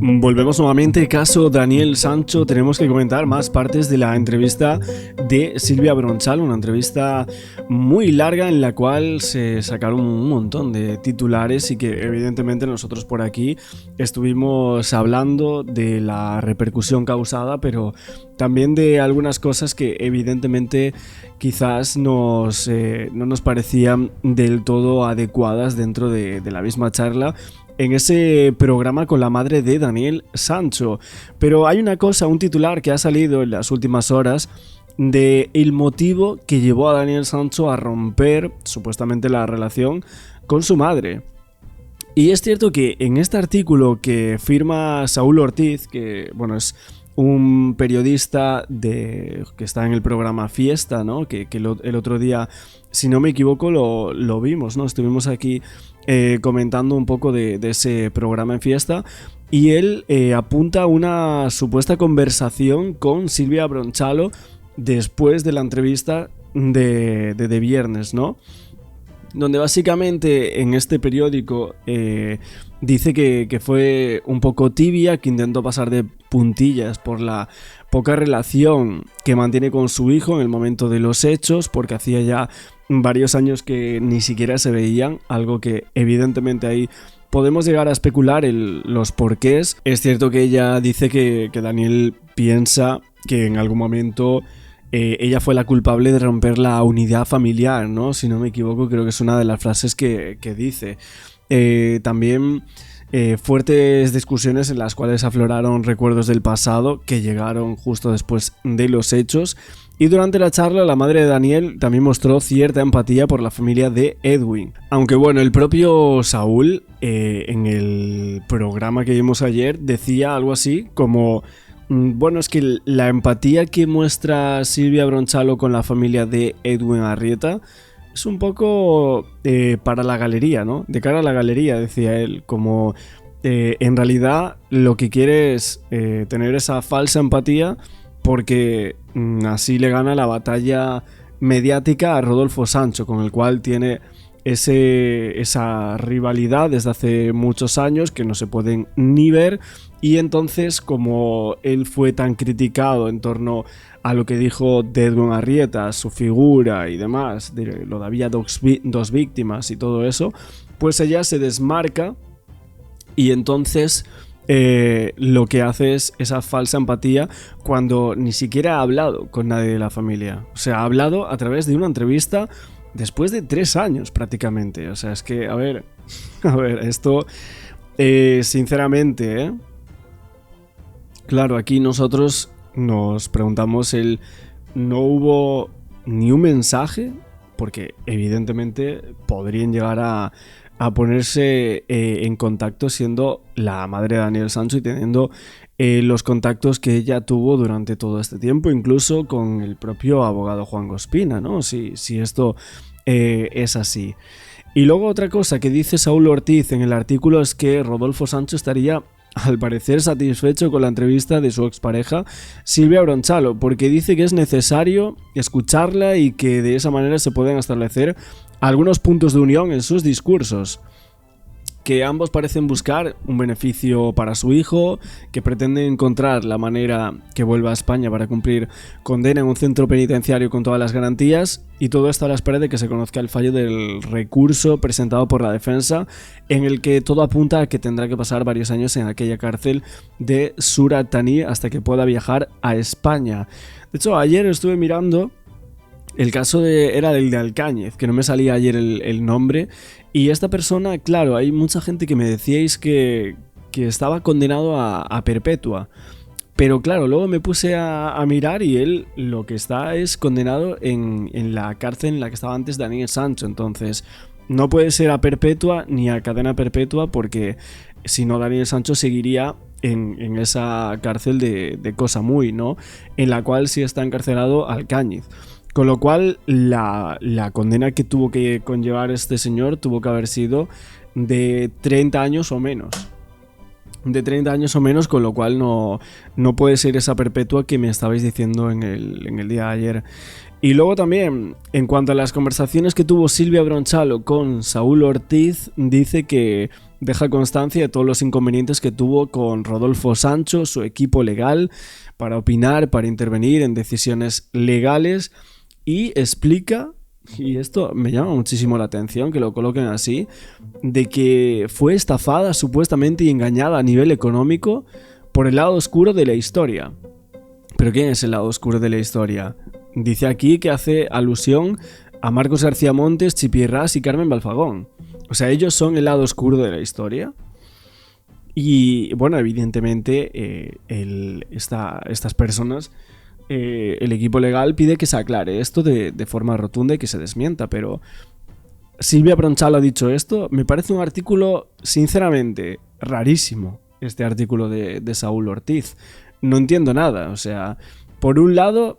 Volvemos nuevamente, caso Daniel Sancho. Tenemos que comentar más partes de la entrevista de Silvia Bronchalo, una entrevista muy larga en la cual se sacaron un montón de titulares y que evidentemente nosotros por aquí estuvimos hablando de la repercusión causada, pero también de algunas cosas que evidentemente quizás no nos parecían del todo adecuadas dentro de la misma charla en ese programa con la madre de Daniel Sancho. Pero hay una cosa, un titular que ha salido en las últimas horas de el motivo que llevó a Daniel Sancho a romper supuestamente la relación con su madre. Y es cierto que en este artículo que firma Saúl Ortiz, que bueno, es un periodista que está en el programa Fiesta, ¿no? Que el otro día, si no me equivoco, lo vimos, ¿no? Estuvimos aquí comentando un poco de ese programa en Fiesta, y él apunta una supuesta conversación con Silvia Bronchalo después de la entrevista de viernes, ¿no? Donde básicamente en este periódico dice que fue un poco tibia, que intentó pasar de puntillas por la poca relación que mantiene con su hijo en el momento de los hechos, porque hacía ya varios años que ni siquiera se veían, algo que evidentemente ahí podemos llegar a especular los porqués. Es cierto que ella dice que Daniel piensa que en algún momento ella fue la culpable de romper la unidad familiar, ¿no? Si no me equivoco, creo que es una de las frases que dice. También fuertes discusiones en las cuales afloraron recuerdos del pasado que llegaron justo después de los hechos. Y durante la charla, la madre de Daniel también mostró cierta empatía por la familia de Edwin. Aunque bueno, el propio Saúl, en el programa que vimos ayer, decía algo así como: bueno, es que la empatía que muestra Silvia Bronchalo con la familia de Edwin Arrieta es un poco para la galería, ¿no? De cara a la galería, decía él, como en realidad lo que quiere es tener esa falsa empatía porque así le gana la batalla mediática a Rodolfo Sancho, con el cual tiene esa rivalidad desde hace muchos años que no se pueden ni ver. Y entonces, como él fue tan criticado en torno a lo que dijo de Edwin Arrieta, su figura y demás, de lo de había dos víctimas y todo eso, pues ella se desmarca y entonces lo que hace es esa falsa empatía cuando ni siquiera ha hablado con nadie de la familia. O sea, ha hablado a través de una entrevista después de 3 años prácticamente. O sea, es que, a ver, esto sinceramente, claro, aquí nosotros nos preguntamos no hubo ni un mensaje, porque evidentemente podrían llegar a ponerse en contacto siendo la madre de Daniel Sancho y teniendo los contactos que ella tuvo durante todo este tiempo, incluso con el propio abogado Juan Ospina, ¿no? Si esto es así. Y luego otra cosa que dice Saúl Ortiz en el artículo es que Rodolfo Sancho estaría, al parecer, satisfecho con la entrevista de su expareja Silvia Bronchalo, porque dice que es necesario escucharla y que de esa manera se pueden establecer algunos puntos de unión en sus discursos, que ambos parecen buscar un beneficio para su hijo, que pretenden encontrar la manera que vuelva a España para cumplir condena en un centro penitenciario con todas las garantías, y todo esto a la espera de que se conozca el fallo del recurso presentado por la defensa, en el que todo apunta a que tendrá que pasar varios años en aquella cárcel de Surat Thani hasta que pueda viajar a España. De hecho, ayer estuve mirando el caso era del de Alcáñez, que no me salía ayer el nombre. Y esta persona, claro, hay mucha gente que me decíais que estaba condenado a perpetua. Pero claro, luego me puse a mirar y él lo que está es condenado en la cárcel en la que estaba antes Daniel Sancho. Entonces, no puede ser a perpetua ni a cadena perpetua, porque si no, Daniel Sancho seguiría en esa cárcel de Cosa Muy, ¿no? En la cual sí está encarcelado Alcáñez. Con lo cual, la condena que tuvo que conllevar este señor tuvo que haber sido de 30 años o menos. De 30 años o menos, con lo cual no puede ser esa perpetua que me estabais diciendo en el día de ayer. Y luego también, en cuanto a las conversaciones que tuvo Silvia Bronchalo con Saúl Ortiz, dice que deja constancia de todos los inconvenientes que tuvo con Rodolfo Sancho, su equipo legal, para opinar, para intervenir en decisiones legales, y explica, y esto me llama muchísimo la atención que lo coloquen así, de que fue estafada supuestamente y engañada a nivel económico por el lado oscuro de la historia. ¿Pero quién es el lado oscuro de la historia? Dice aquí que hace alusión a Marcos García Montes, Chipi Ras y Carmen Balfagón. O sea, ellos son el lado oscuro de la historia. Y bueno, evidentemente estas personas, el equipo legal pide que se aclare esto de forma rotunda y que se desmienta, pero Silvia Bronchalo ha dicho esto. Me parece un artículo, sinceramente, rarísimo, este artículo de Saúl Ortiz. No entiendo nada, o sea, por un lado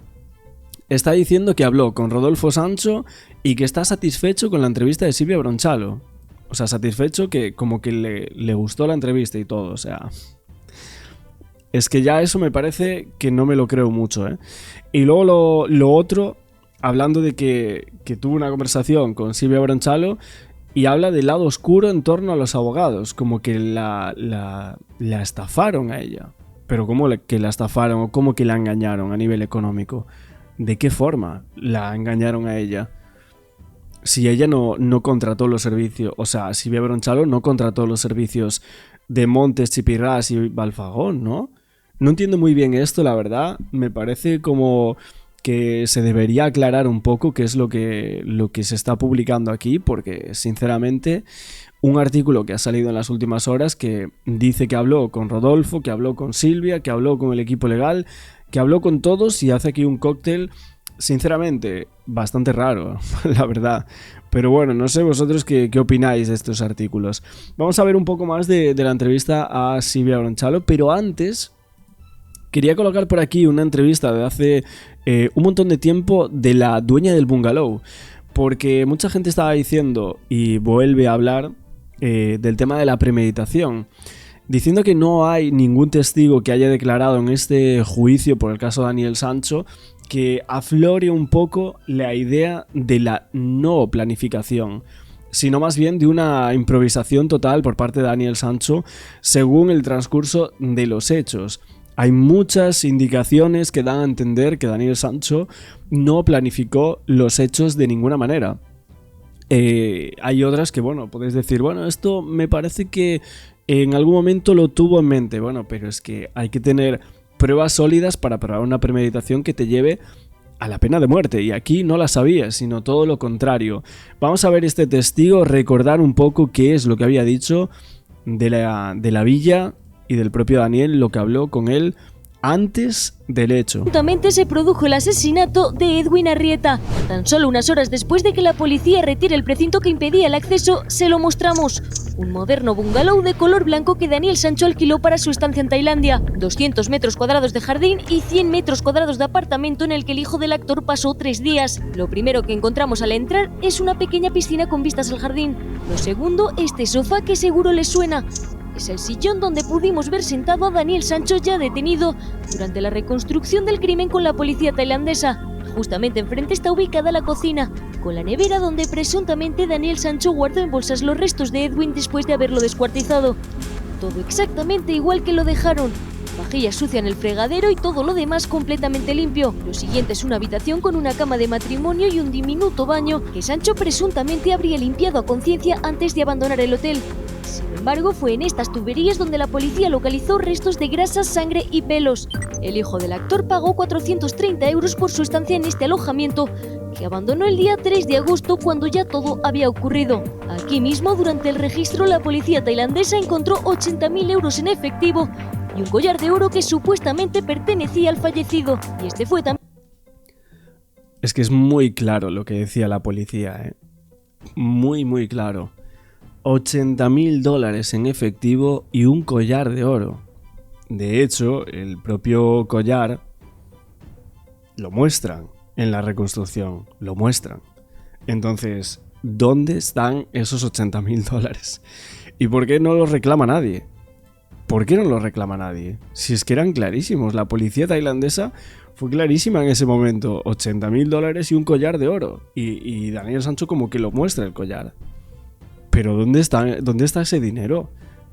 está diciendo que habló con Rodolfo Sancho y que está satisfecho con la entrevista de Silvia Bronchalo. O sea, satisfecho, que como que le gustó la entrevista y todo, o sea... Es que ya eso me parece que no me lo creo mucho, ¿eh? Y luego lo otro, hablando de que tuvo una conversación con Silvia Bronchalo y habla del lado oscuro en torno a los abogados, como que la estafaron a ella. Pero ¿cómo que la estafaron o cómo que la engañaron a nivel económico? ¿De qué forma la engañaron a ella? Si ella no contrató los servicios, o sea, Silvia Bronchalo no contrató los servicios de Montes, Chipi Ras y Balfagón, ¿no? No entiendo muy bien esto, la verdad. Me parece como que se debería aclarar un poco qué es lo que se está publicando aquí, porque sinceramente un artículo que ha salido en las últimas horas que dice que habló con Rodolfo, que habló con Silvia, que habló con el equipo legal, que habló con todos y hace aquí un cóctel, sinceramente, bastante raro, la verdad. Pero bueno, no sé vosotros qué opináis de estos artículos. Vamos a ver un poco más de la entrevista a Silvia Bronchalo, pero antes quería colocar por aquí una entrevista de hace un montón de tiempo de la dueña del bungalow, porque mucha gente estaba diciendo, y vuelve a hablar, del tema de la premeditación, diciendo que no hay ningún testigo que haya declarado en este juicio por el caso Daniel Sancho que aflore un poco la idea de la no planificación, sino más bien de una improvisación total por parte de Daniel Sancho según el transcurso de los hechos. Hay muchas indicaciones que dan a entender que Daniel Sancho no planificó los hechos de ninguna manera. Hay otras que, bueno, podéis decir, bueno, esto me parece que en algún momento lo tuvo en mente. Bueno, pero es que hay que tener pruebas sólidas para probar una premeditación que te lleve a la pena de muerte, y aquí no la sabía, sino todo lo contrario. Vamos a ver este testigo, recordar un poco qué es lo que había dicho de la villa y del propio Daniel, lo que habló con él antes del hecho. Juntamente se produjo el asesinato de Edwin Arrieta. Tan solo unas horas después de que la policía retire el precinto que impedía el acceso, se lo mostramos. Un moderno bungalow de color blanco que Daniel Sancho alquiló para su estancia en Tailandia. 200 metros cuadrados de jardín y 100 metros cuadrados de apartamento en el que el hijo del actor pasó 3 días. Lo primero que encontramos al entrar es una pequeña piscina con vistas al jardín. Lo segundo, este sofá que seguro les suena. Es el sillón donde pudimos ver sentado a Daniel Sancho, ya detenido durante la reconstrucción del crimen con la policía tailandesa. Justamente enfrente está ubicada la cocina, con la nevera donde presuntamente Daniel Sancho guardó en bolsas los restos de Edwin después de haberlo descuartizado. Todo exactamente igual que lo dejaron. Vajilla sucia en el fregadero y todo lo demás completamente limpio. Lo siguiente es una habitación con una cama de matrimonio y un diminuto baño que Sancho presuntamente habría limpiado a conciencia antes de abandonar el hotel. Sin embargo, fue en estas tuberías donde la policía localizó restos de grasa, sangre y pelos. El hijo del actor pagó 430 euros por su estancia en este alojamiento, que abandonó el día 3 de agosto cuando ya todo había ocurrido. Aquí mismo, durante el registro, la policía tailandesa encontró 80.000 euros en efectivo y un collar de oro que supuestamente pertenecía al fallecido. Y este fue también... Es que es muy claro lo que decía la policía, ¿eh? Muy, muy claro. 80.000 dólares en efectivo y un collar de oro. De hecho, el propio collar lo muestran en la reconstrucción, lo muestran. Entonces, ¿dónde están esos 80.000 dólares? ¿Y por qué no los reclama nadie? ¿Por qué no los reclama nadie? Si es que eran clarísimos, la policía tailandesa fue clarísima en ese momento. 80.000 dólares y un collar de oro. Y Daniel Sancho como que lo muestra el collar. pero ¿dónde está ese dinero?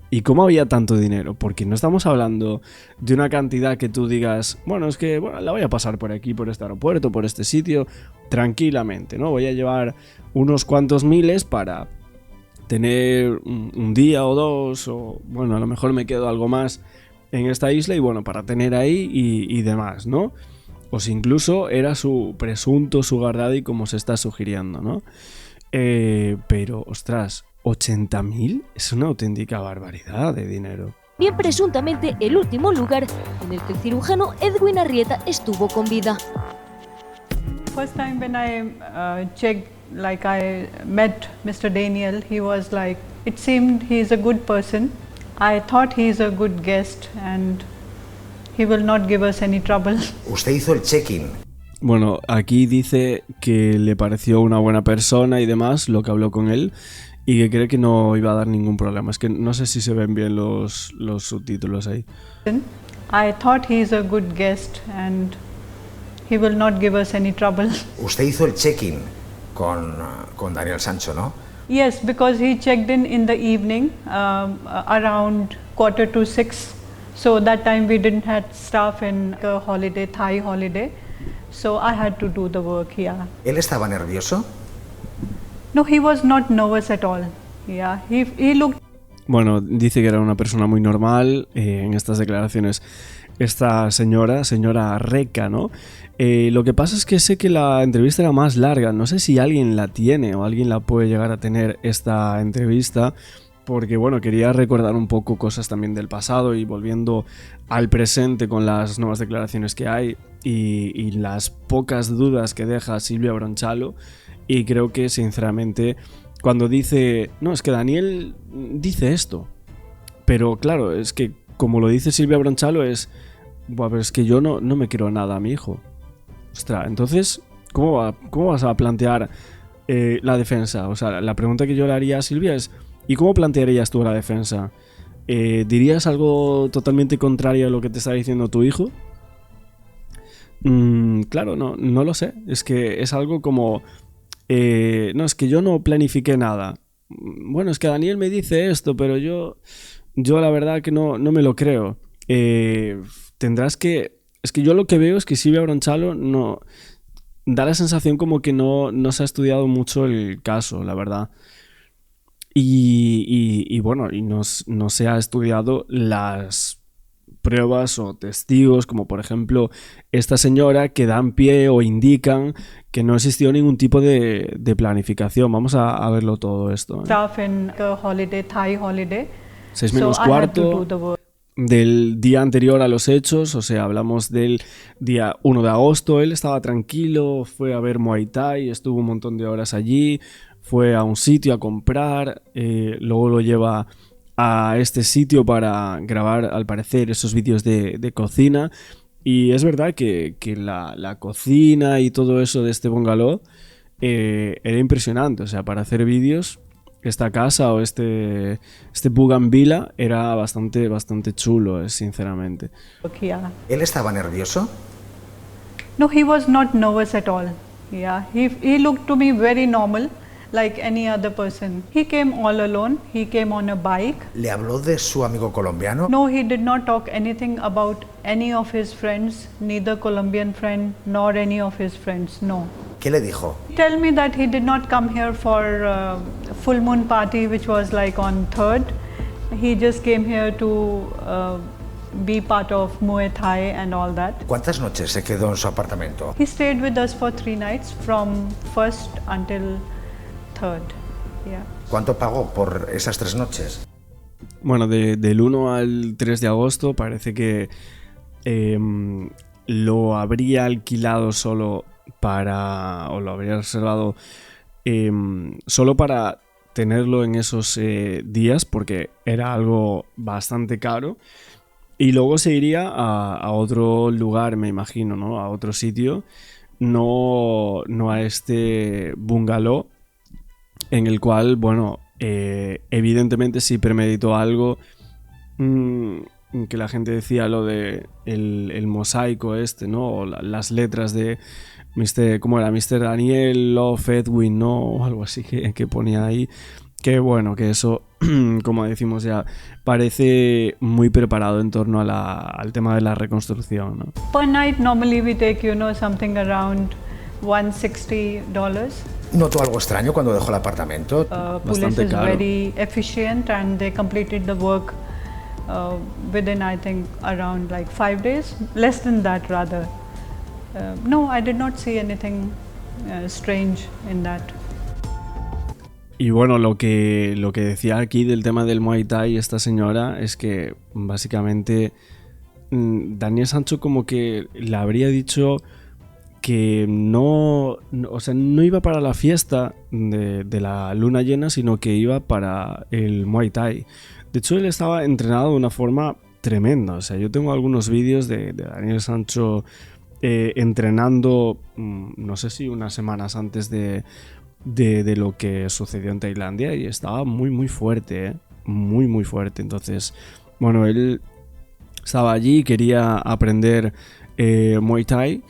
¿Y cómo había tanto dinero? Porque no estamos hablando de una cantidad que tú digas, bueno, es que la voy a pasar por aquí, por este aeropuerto, por este sitio, tranquilamente, ¿no? Voy a llevar unos cuantos miles para tener un día o dos, o bueno, a lo mejor me quedo algo más en esta isla y bueno, para tener ahí y demás, ¿no? O si incluso era su presunto sugar daddy, como se está sugiriendo, ¿no? Pero, ostras, 80.000 es una auténtica barbaridad de dinero. Bien presuntamente el último lugar en el que el cirujano Edwin Arrieta estuvo con vida. First time when I checked, like I met Mr. Daniel, he was like, it seemed he's a good person. I thought he's a good guest and he will not give us any trouble. Usted hizo el check-in. Bueno, aquí dice que le pareció una buena persona y demás, lo que habló con él, y que cree que no iba a dar ningún problema. Es que no sé si se ven bien los subtítulos ahí. I thought he's a good guest and he will not give us any trouble. Usted hizo el check-in con Daniel Sancho, ¿no? Yes, because he checked in the evening, around 5:45. So that time we didn't have staff in a holiday, Thai holiday. So I had to do the work, yeah. ¿Él estaba nervioso? No, he was not nervous at all. Yeah, he looked. Bueno, dice que era una persona muy normal en estas declaraciones. Esta señora Reca, ¿no? Lo que pasa es que sé que la entrevista era más larga. No sé si alguien la tiene o alguien la puede llegar a tener esta entrevista. Porque, bueno, quería recordar un poco cosas también del pasado y volviendo al presente con las nuevas declaraciones que hay y las pocas dudas que deja Silvia Bronchalo. Y creo que, sinceramente, cuando dice, no, es que Daniel dice esto, pero claro, es que como lo dice Silvia Bronchalo es, buah, pero es que yo no me quiero nada a mi hijo. Ostras, entonces, ¿cómo vas a plantear la defensa? O sea, la pregunta que yo le haría a Silvia es, ¿y cómo plantearías tú la defensa? ¿Dirías algo totalmente contrario a lo que te está diciendo tu hijo? Claro, no lo sé. Es que es algo como... no, es que yo no planifiqué nada. Bueno, es que Daniel me dice esto, pero yo la verdad que no me lo creo. Tendrás que... Es que yo lo que veo es que Silvia Bronchalo no... Da la sensación como que no se ha estudiado mucho el caso, la verdad. Y bueno, y no se ha estudiado las pruebas o testigos, como por ejemplo esta señora, que dan pie o indican que no existió ningún tipo de planificación. Vamos a verlo todo esto. Staff in a holiday, Thai holiday. 6 menos cuarto del día anterior a los hechos, o sea, hablamos del día 1 de agosto. Él estaba tranquilo, fue a ver Muay Thai, estuvo un montón de horas allí, fue a un sitio a comprar, luego lo lleva a este sitio para grabar, al parecer, esos vídeos de cocina. Y es verdad que la cocina y todo eso de este bungalow era impresionante. O sea, para hacer vídeos, esta casa o este Bougainvillea era bastante chulo, sinceramente. ¿Él estaba nervioso? No, he was not nervous at all. Yeah, he looked to me very normal, like any other person. He came all alone. He came on a bike. ¿Le habló de su amigo colombiano? No, he did not talk anything about any of his friends, neither Colombian friend nor any of his friends, no. ¿Qué le dijo? Tell me that he did not come here for full moon party, which was like on 3rd. He just came here to be part of Muay Thai and all that. ¿Cuántas noches se quedó en su apartamento? He stayed with us for 3 nights, from 1st until 3rd. Yeah. ¿Cuánto pagó por esas 3 noches? Bueno, del 1 al 3 de agosto parece que lo habría alquilado solo o lo habría reservado solo para tenerlo en esos días, porque era algo bastante caro. Y luego se iría a otro lugar, me imagino, ¿no? A otro sitio, no a este bungalow, en el cual, bueno, evidentemente sí premeditó algo, que la gente decía lo de el mosaico este, ¿no? O las letras de ¿cómo era? Mr. Daniel Love Edwin, ¿no? O algo así que ponía ahí, Que bueno, que eso, como decimos ya, parece muy preparado en torno al tema de la reconstrucción, ¿no? Per night, normally we take, something around $160. ¿Notó algo extraño cuando dejó el apartamento? Police is very efficient and they completed the work within, I think, around like 5 days, less than that rather. No, I did not see anything strange in that. Y bueno, lo que decía aquí del tema del Muay Thai esta señora es que básicamente Daniel Sancho como que le habría dicho que no iba para la fiesta de la luna llena, sino que iba para el Muay Thai. De hecho, él estaba entrenado de una forma tremenda. O sea, yo tengo algunos vídeos de Daniel Sancho entrenando, no sé si unas semanas antes de lo que sucedió en Tailandia, y estaba muy muy fuerte, muy muy fuerte. Entonces, bueno, él estaba allí, quería aprender Muay Thai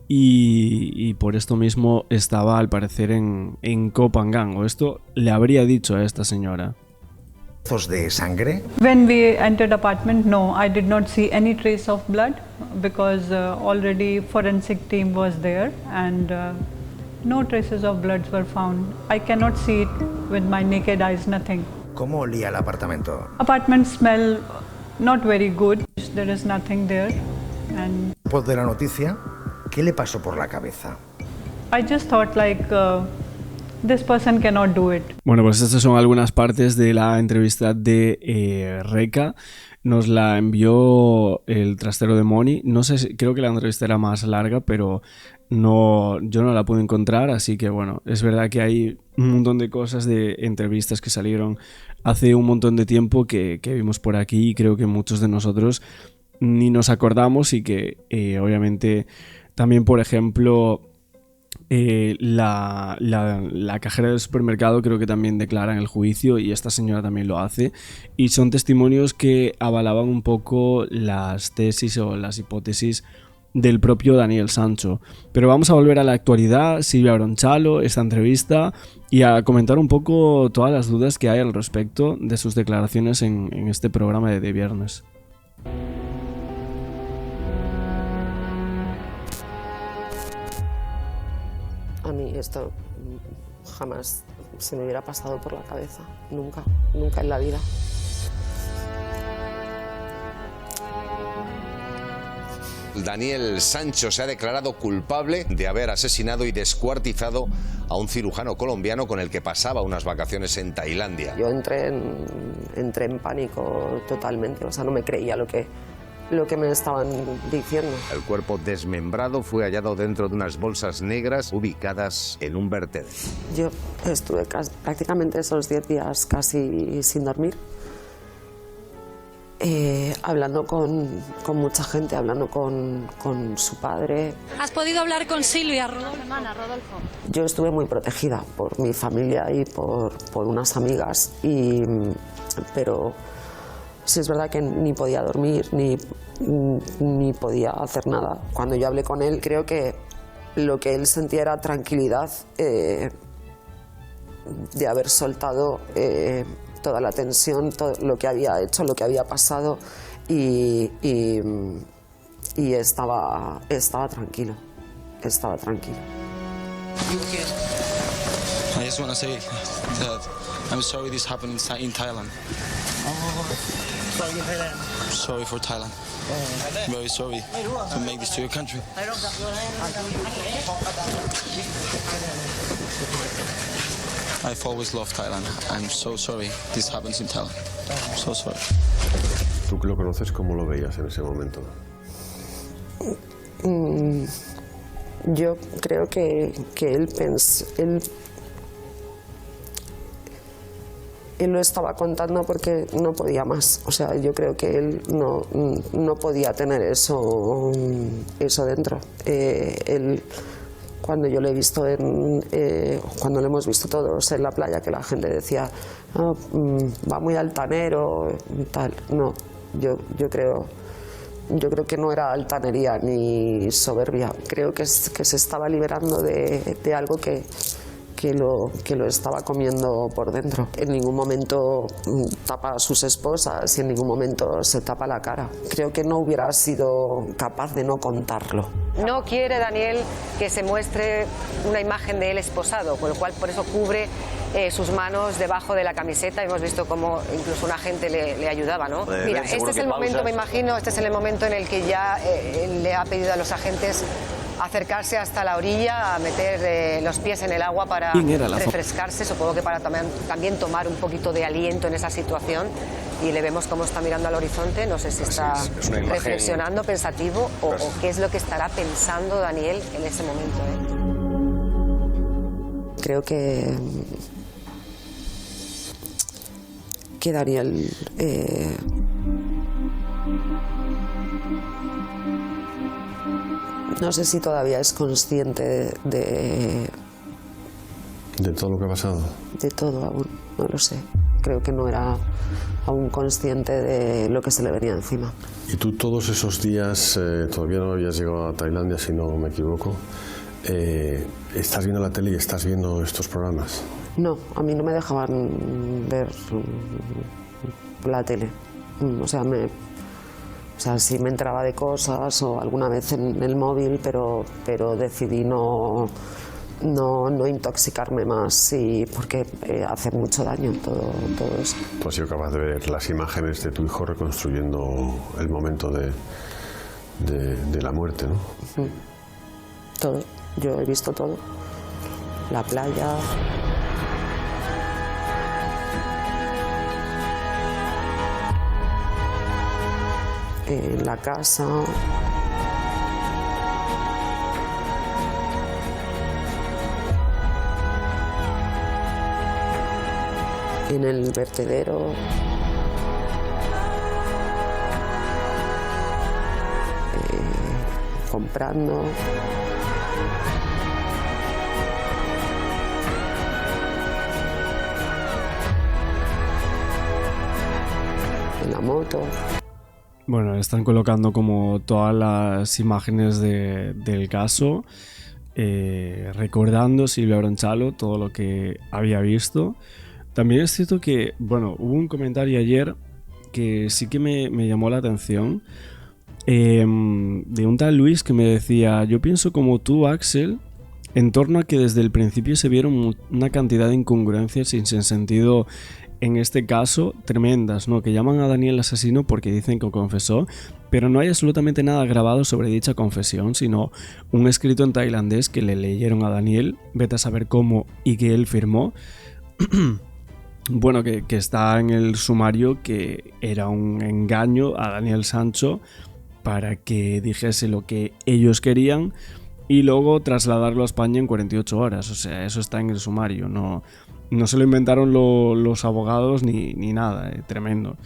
y por esto mismo estaba al parecer en Koh Phangan, o esto le habría dicho a esta señora. ¿De sangre? When we entered apartment, no, I did not see any trace of blood because already forensic team was there and no traces of blood were found. I cannot see it with my naked eyes, nothing. ¿Cómo olía el apartamento? Apartment smell not very good. There is nothing there. And después de la noticia, ¿qué le pasó por la cabeza? I just thought like this person cannot do it. Bueno, pues estas son algunas partes de la entrevista de Reika. Nos la envió el trastero de Moni. No sé, creo que la entrevista era más larga, pero yo no la pude encontrar, así que bueno, es verdad que hay un montón de cosas de entrevistas que salieron hace un montón de tiempo que vimos por aquí y creo que muchos de nosotros ni nos acordamos y que obviamente también, por ejemplo, la cajera del supermercado creo que también declara en el juicio y esta señora también lo hace, y son testimonios que avalaban un poco las tesis o las hipótesis del propio Daniel Sancho. Pero vamos a volver a la actualidad, Silvia Bronchalo, esta entrevista, y a comentar un poco todas las dudas que hay al respecto de sus declaraciones en este programa de viernes. A mí esto jamás se me hubiera pasado por la cabeza, nunca en la vida. Daniel Sancho se ha declarado culpable de haber asesinado y descuartizado a un cirujano colombiano con el que pasaba unas vacaciones en Tailandia. Yo entré en pánico totalmente, o sea, no me creía lo que me estaban diciendo. El cuerpo desmembrado fue hallado dentro de unas bolsas negras ubicadas en un vertedero. Yo estuve prácticamente esos 10 días casi sin dormir, hablando con mucha gente, hablando con su padre. ¿Has podido hablar con Silvia, hermana Rodolfo? Yo estuve muy protegida por mi familia y por unas amigas, pero sí es verdad que ni podía dormir, ni podía hacer nada. Cuando yo hablé con él, creo que lo que él sentía era tranquilidad de haber soltado toda la tensión, todo lo que había hecho, lo que había pasado, y estaba tranquilo, estaba tranquilo. I just want to say that I'm sorry this happened in Thailand. Sorry in Thailand. Sorry for Thailand. Very sorry to make this to your country. I've always loved Thailand. I'm so sorry this happens in Thailand. I'm so sorry. ¿Tú que lo conoces, cómo lo veías en ese momento? Yo creo que él lo estaba contando porque no podía más. O sea, yo creo que él no podía tener eso dentro. Cuando yo lo he visto cuando lo hemos visto todos en la playa, que la gente decía, va muy altanero y tal. No, yo creo que no era altanería ni soberbia. Creo que se estaba liberando de algo que que lo estaba comiendo por dentro. En ningún momento tapa a sus esposas y en ningún momento se tapa la cara. Creo que no hubiera sido capaz de no contarlo. No quiere Daniel que se muestre una imagen de él esposado, con lo cual por eso cubre sus manos debajo de la camiseta. Hemos visto cómo incluso un agente le ayudaba, ¿no? Mira, este es el momento, me imagino, este es el momento en el que ya le ha pedido a los agentes acercarse hasta la orilla, a meter los pies en el agua para refrescarse, supongo que para también tomar un poquito de aliento en esa situación. Y le vemos cómo está mirando al horizonte, no sé si está reflexionando, pensativo, o qué es lo que estará pensando Daniel en ese momento. Creo que Daniel no sé si todavía es consciente de todo lo que ha pasado. De todo aún, no lo sé. Creo que no era aún consciente de lo que se le venía encima. ¿Y tú todos esos días, todavía no habías llegado a Tailandia, si no me equivoco, estás viendo la tele y estás viendo estos programas? No, a mí no me dejaban ver la tele. O sea, sí me entraba de cosas o alguna vez en el móvil, pero decidí no intoxicarme más, porque hace mucho daño todo eso. Tú has sido capaz de ver las imágenes de tu hijo reconstruyendo el momento de la muerte, ¿no? Todo, yo he visto todo. La playa, la casa, en el vertedero, comprando. En la moto. Bueno, están colocando como todas las imágenes del caso, recordando Silvia Bronchalo todo lo que había visto. También es cierto que, bueno, hubo un comentario ayer que sí que me llamó la atención, de un tal Luis que me decía: yo pienso como tú, Axel, en torno a que desde el principio se vieron una cantidad de incongruencias sin sentido en este caso tremendas, ¿no? Que llaman a Daniel asesino porque dicen que confesó, pero no hay absolutamente nada grabado sobre dicha confesión, sino un escrito en tailandés que le leyeron a Daniel, vete a saber cómo, y que él firmó. Bueno, que está en el sumario, que era un engaño a Daniel Sancho para que dijese lo que ellos querían y luego trasladarlo a España en 48 horas. O sea, eso está en el sumario, no se lo inventaron los abogados ni nada, tremendo.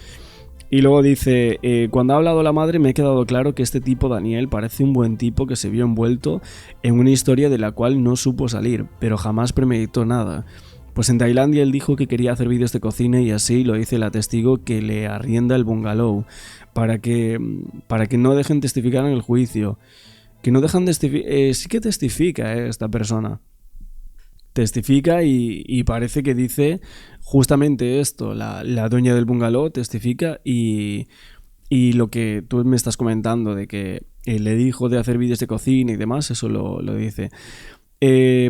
Y luego dice: cuando ha hablado la madre me ha quedado claro que este tipo Daniel parece un buen tipo que se vio envuelto en una historia de la cual no supo salir, pero jamás premeditó nada. Pues en Tailandia él dijo que quería hacer vídeos de cocina y así lo dice la testigo que le arrienda el bungalow para que no dejen testificar en el juicio. Que no dejan sí que testifica esta persona. Testifica y parece que dice justamente esto. La dueña del bungalow testifica y lo que tú me estás comentando de que le dijo de hacer vídeos de cocina y demás, eso lo dice.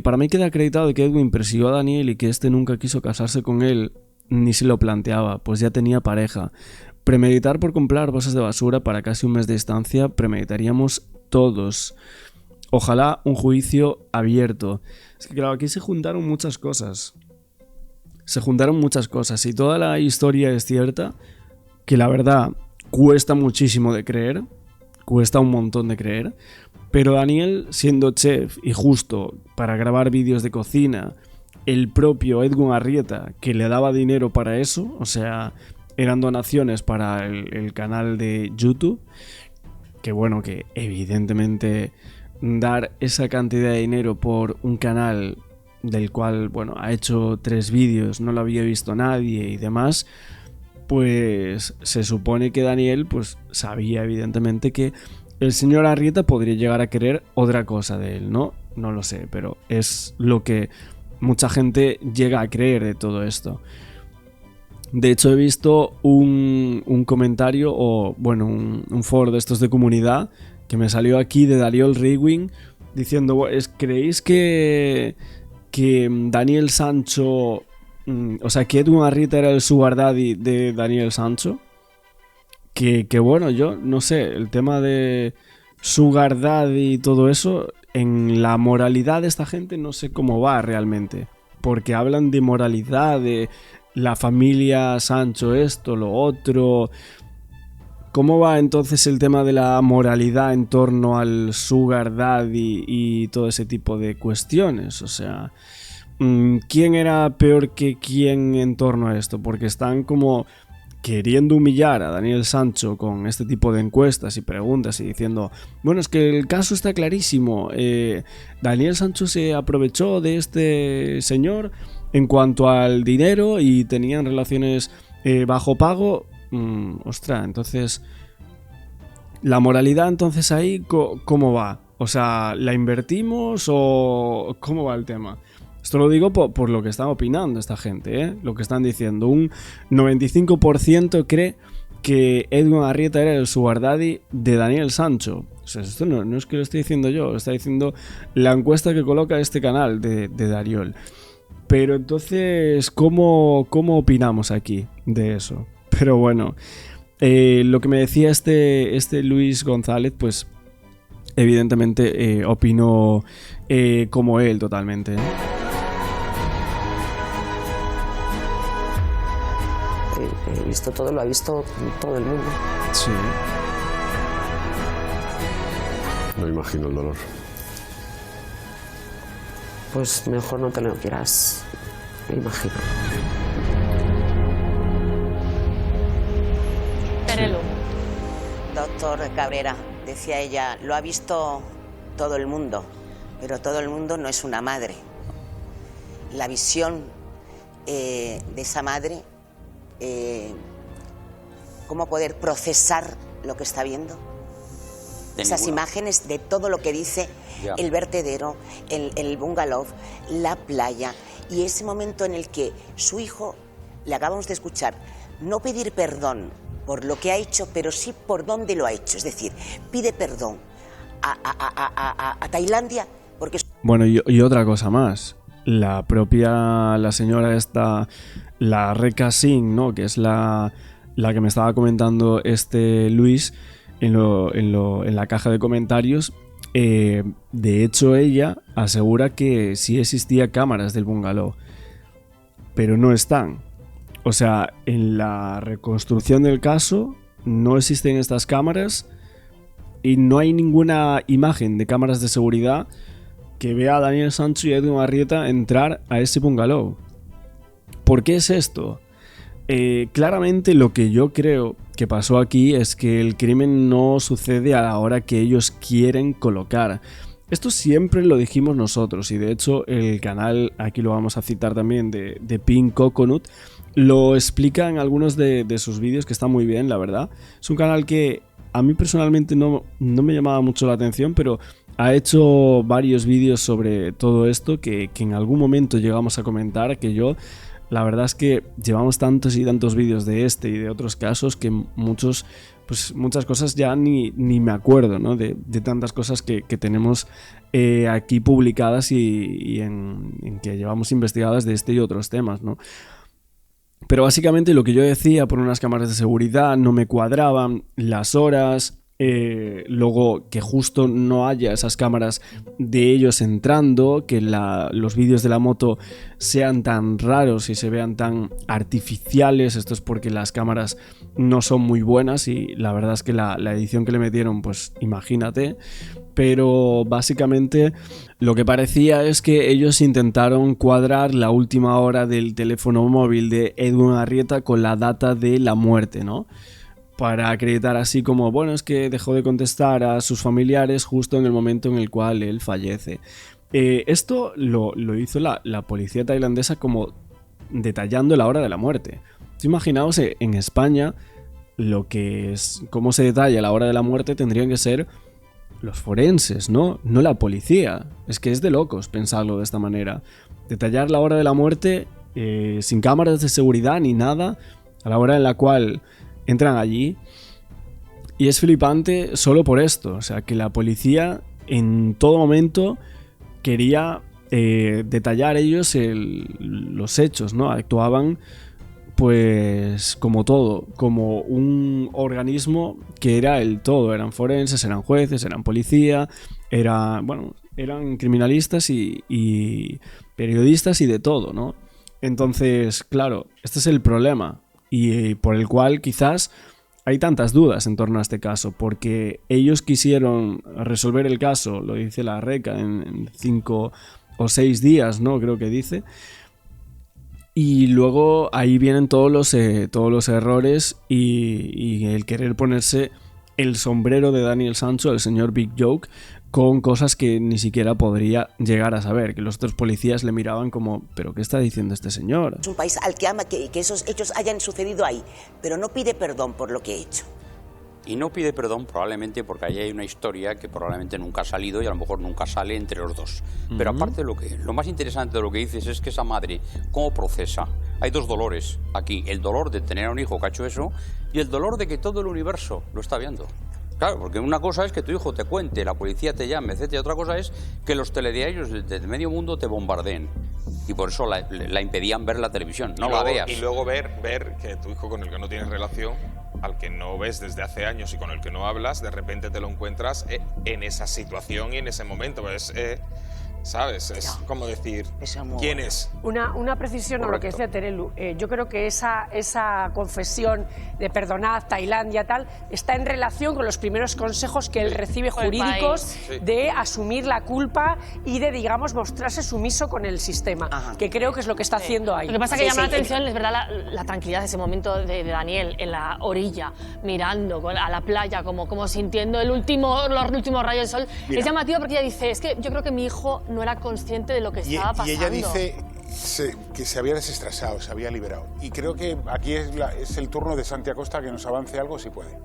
Para mí queda acreditado de que Edwin persiguió a Daniel y que este nunca quiso casarse con él ni se lo planteaba, pues ya tenía pareja. Premeditar por comprar bolsas de basura para casi un mes de estancia, premeditaríamos todos. Ojalá un juicio abierto. Es que claro, aquí se juntaron muchas cosas. Y toda la historia es cierta, que la verdad cuesta muchísimo de creer, cuesta un montón de creer, pero Daniel, siendo chef y justo para grabar vídeos de cocina, el propio Edwin Arrieta, que le daba dinero para eso, o sea, eran donaciones para el canal de YouTube, que bueno, que evidentemente dar esa cantidad de dinero por un canal del cual, bueno, ha hecho 3 vídeos, no lo había visto nadie y demás, pues se supone que Daniel pues sabía evidentemente que el señor Arrieta podría llegar a querer otra cosa de él, ¿no? No lo sé, pero es lo que mucha gente llega a creer de todo esto. De hecho, he visto un comentario, o bueno, un foro de estos de comunidad que me salió aquí de Dariol Rewing diciendo: ¿creéis que Daniel Sancho, o sea, que Edwin Arrieta era el sugar daddy de Daniel Sancho? Que bueno, yo no sé, el tema de sugar daddy y todo eso, en la moralidad de esta gente no sé cómo va realmente, porque hablan de moralidad, de la familia Sancho, esto, lo otro. ¿Cómo va entonces el tema de la moralidad en torno al sugar daddy y todo ese tipo de cuestiones? O sea, ¿quién era peor que quién en torno a esto? Porque están como queriendo humillar a Daniel Sancho con este tipo de encuestas y preguntas y diciendo: bueno, es que el caso está clarísimo, Daniel Sancho se aprovechó de este señor en cuanto al dinero y tenían relaciones bajo pago. Ostras, entonces la moralidad entonces ahí ¿cómo va? O sea, ¿la invertimos o cómo va el tema? Esto lo digo por lo que están opinando esta gente, ¿eh? Lo que están diciendo. Un 95% cree que Edwin Arrieta era el sugar daddy de Daniel Sancho. O sea, esto no es que lo esté diciendo yo, lo está diciendo la encuesta que coloca este canal de Dariol. Pero entonces, ¿cómo opinamos aquí de eso? Pero bueno, lo que me decía este Luis González, pues evidentemente opino como él totalmente, ¿eh? He visto todo, lo ha visto todo el mundo. Sí. No imagino el dolor. Pues mejor no te lo quieras imaginar. Doctor Cabrera, decía ella, lo ha visto todo el mundo, pero todo el mundo no es una madre. La visión de esa madre, cómo poder procesar lo que está viendo. Esas imágenes de todo lo que dice el vertedero, el bungalow, la playa, y ese momento en el que su hijo, le acabamos de escuchar, no pedir perdón por lo que ha hecho, pero sí por dónde lo ha hecho. Es decir, pide perdón a Tailandia porque... Bueno, y otra cosa más. La señora esta, la Reka Singh, ¿no? Que es la que me estaba comentando este Luis en la caja de comentarios. De hecho, ella asegura que sí existía cámaras del bungalow, pero no están. O sea, en la reconstrucción del caso no existen estas cámaras y no hay ninguna imagen de cámaras de seguridad que vea a Daniel Sancho y a Edwin Arrieta entrar a ese bungalow. ¿Por qué es esto? Claramente lo que yo creo que pasó aquí es que el crimen no sucede a la hora que ellos quieren colocar. Esto siempre lo dijimos nosotros, y de hecho el canal, aquí lo vamos a citar también, de Pink Coconut, lo explica en algunos de sus vídeos, que está muy bien, la verdad. Es un canal que a mí personalmente no me llamaba mucho la atención, pero ha hecho varios vídeos sobre todo esto que en algún momento llegamos a comentar, que yo... La verdad es que llevamos tantos y tantos vídeos de este y de otros casos que muchas cosas ya ni me acuerdo, ¿no? De tantas cosas que tenemos aquí publicadas y en que llevamos investigadas de este y otros temas, ¿no? Pero básicamente lo que yo decía, por unas cámaras de seguridad no me cuadraban las horas. Luego que justo no haya esas cámaras de ellos entrando, que los vídeos de la moto sean tan raros y se vean tan artificiales. Esto es porque las cámaras no son muy buenas y la verdad es que la edición que le metieron, pues imagínate. Pero básicamente lo que parecía es que ellos intentaron cuadrar la última hora del teléfono móvil de Edwin Arrieta con la data de la muerte, ¿no? Para acreditar así como, bueno, es que dejó de contestar a sus familiares justo en el momento en el cual él fallece. Esto lo hizo la policía tailandesa como detallando la hora de la muerte. Imaginaos, en España, lo que es cómo se detalla la hora de la muerte tendrían que ser los forenses, ¿no? No la policía. Es que es de locos pensarlo de esta manera. detallar la hora de la muerte sin cámaras de seguridad ni nada, a la hora en la cual entran allí. Y es flipante solo por esto, o sea, que la policía en todo momento quería detallar ellos los hechos, ¿no? Actuaban pues como todo, como un organismo que era el todo. Eran forenses, eran jueces, eran policía, eran criminalistas y periodistas y de todo, ¿no? Entonces, claro, este es el problema y por el cual quizás hay tantas dudas en torno a este caso, porque ellos quisieron resolver el caso, lo dice la RECA, en 5 o 6 días, ¿no? Creo que dice. Y luego ahí vienen todos los errores y el querer ponerse el sombrero de Daniel Sancho, el señor Big Joke, con cosas que ni siquiera podría llegar a saber, que los otros policías le miraban como, ¿pero qué está diciendo este señor? Es un país al que ama que esos hechos hayan sucedido ahí, pero no pide perdón por lo que he hecho. Y no pide perdón probablemente porque ahí hay una historia que probablemente nunca ha salido y a lo mejor nunca sale entre los dos. Pero aparte lo más interesante de lo que dices es que esa madre, ¿cómo procesa? Hay dos dolores aquí, el dolor de tener a un hijo que ha hecho eso y el dolor de que todo el universo lo está viendo. Claro, porque una cosa es que tu hijo te cuente, la policía te llame, etc. Y otra cosa es que los telediarios del medio mundo te bombardeen. Y por eso la impedían ver la televisión, no la veas. Y luego ver que tu hijo con el que no tienes relación, al que no ves desde hace años y con el que no hablas, de repente te lo encuentras en esa situación y en ese momento. Pues, ¿sabes? Es como decir, ¿quién es? Una precisión a lo que decía Terelu. Yo creo que esa confesión de perdonad, Tailandia, tal, está en relación con los primeros consejos que él recibe jurídicos de asumir la culpa y de, digamos, mostrarse sumiso con el sistema, que creo que es lo que está haciendo ahí. Lo que pasa es que llama la atención, es verdad, la tranquilidad de ese momento de Daniel en la orilla, mirando a la playa, como sintiendo los últimos rayos del sol. Mira. Es llamativo porque ella dice, es que yo creo que mi hijo no era consciente de lo que estaba pasando. Y ella dice que se había desestresado, se había liberado. Y creo que aquí es el turno de Santi Acosta que nos avance algo si puede.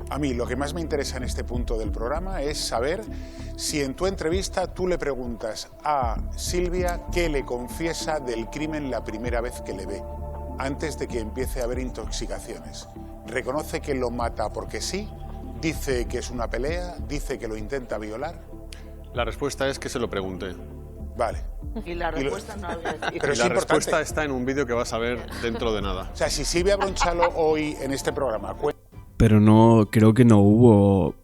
A mí lo que más me interesa en este punto del programa es saber si en tu entrevista tú le preguntas a Silvia qué le confiesa del crimen la primera vez que le ve, antes de que empiece a haber intoxicaciones. ¿Reconoce que lo mata porque sí? ¿Dice que es una pelea? ¿Dice que lo intenta violar? La respuesta es que se lo pregunte. Vale. Y la respuesta no es decir. Pero la respuesta está en un vídeo que vas a ver dentro de nada. O sea, si Silvia Bronchalo hoy en este programa... Pero no, creo que no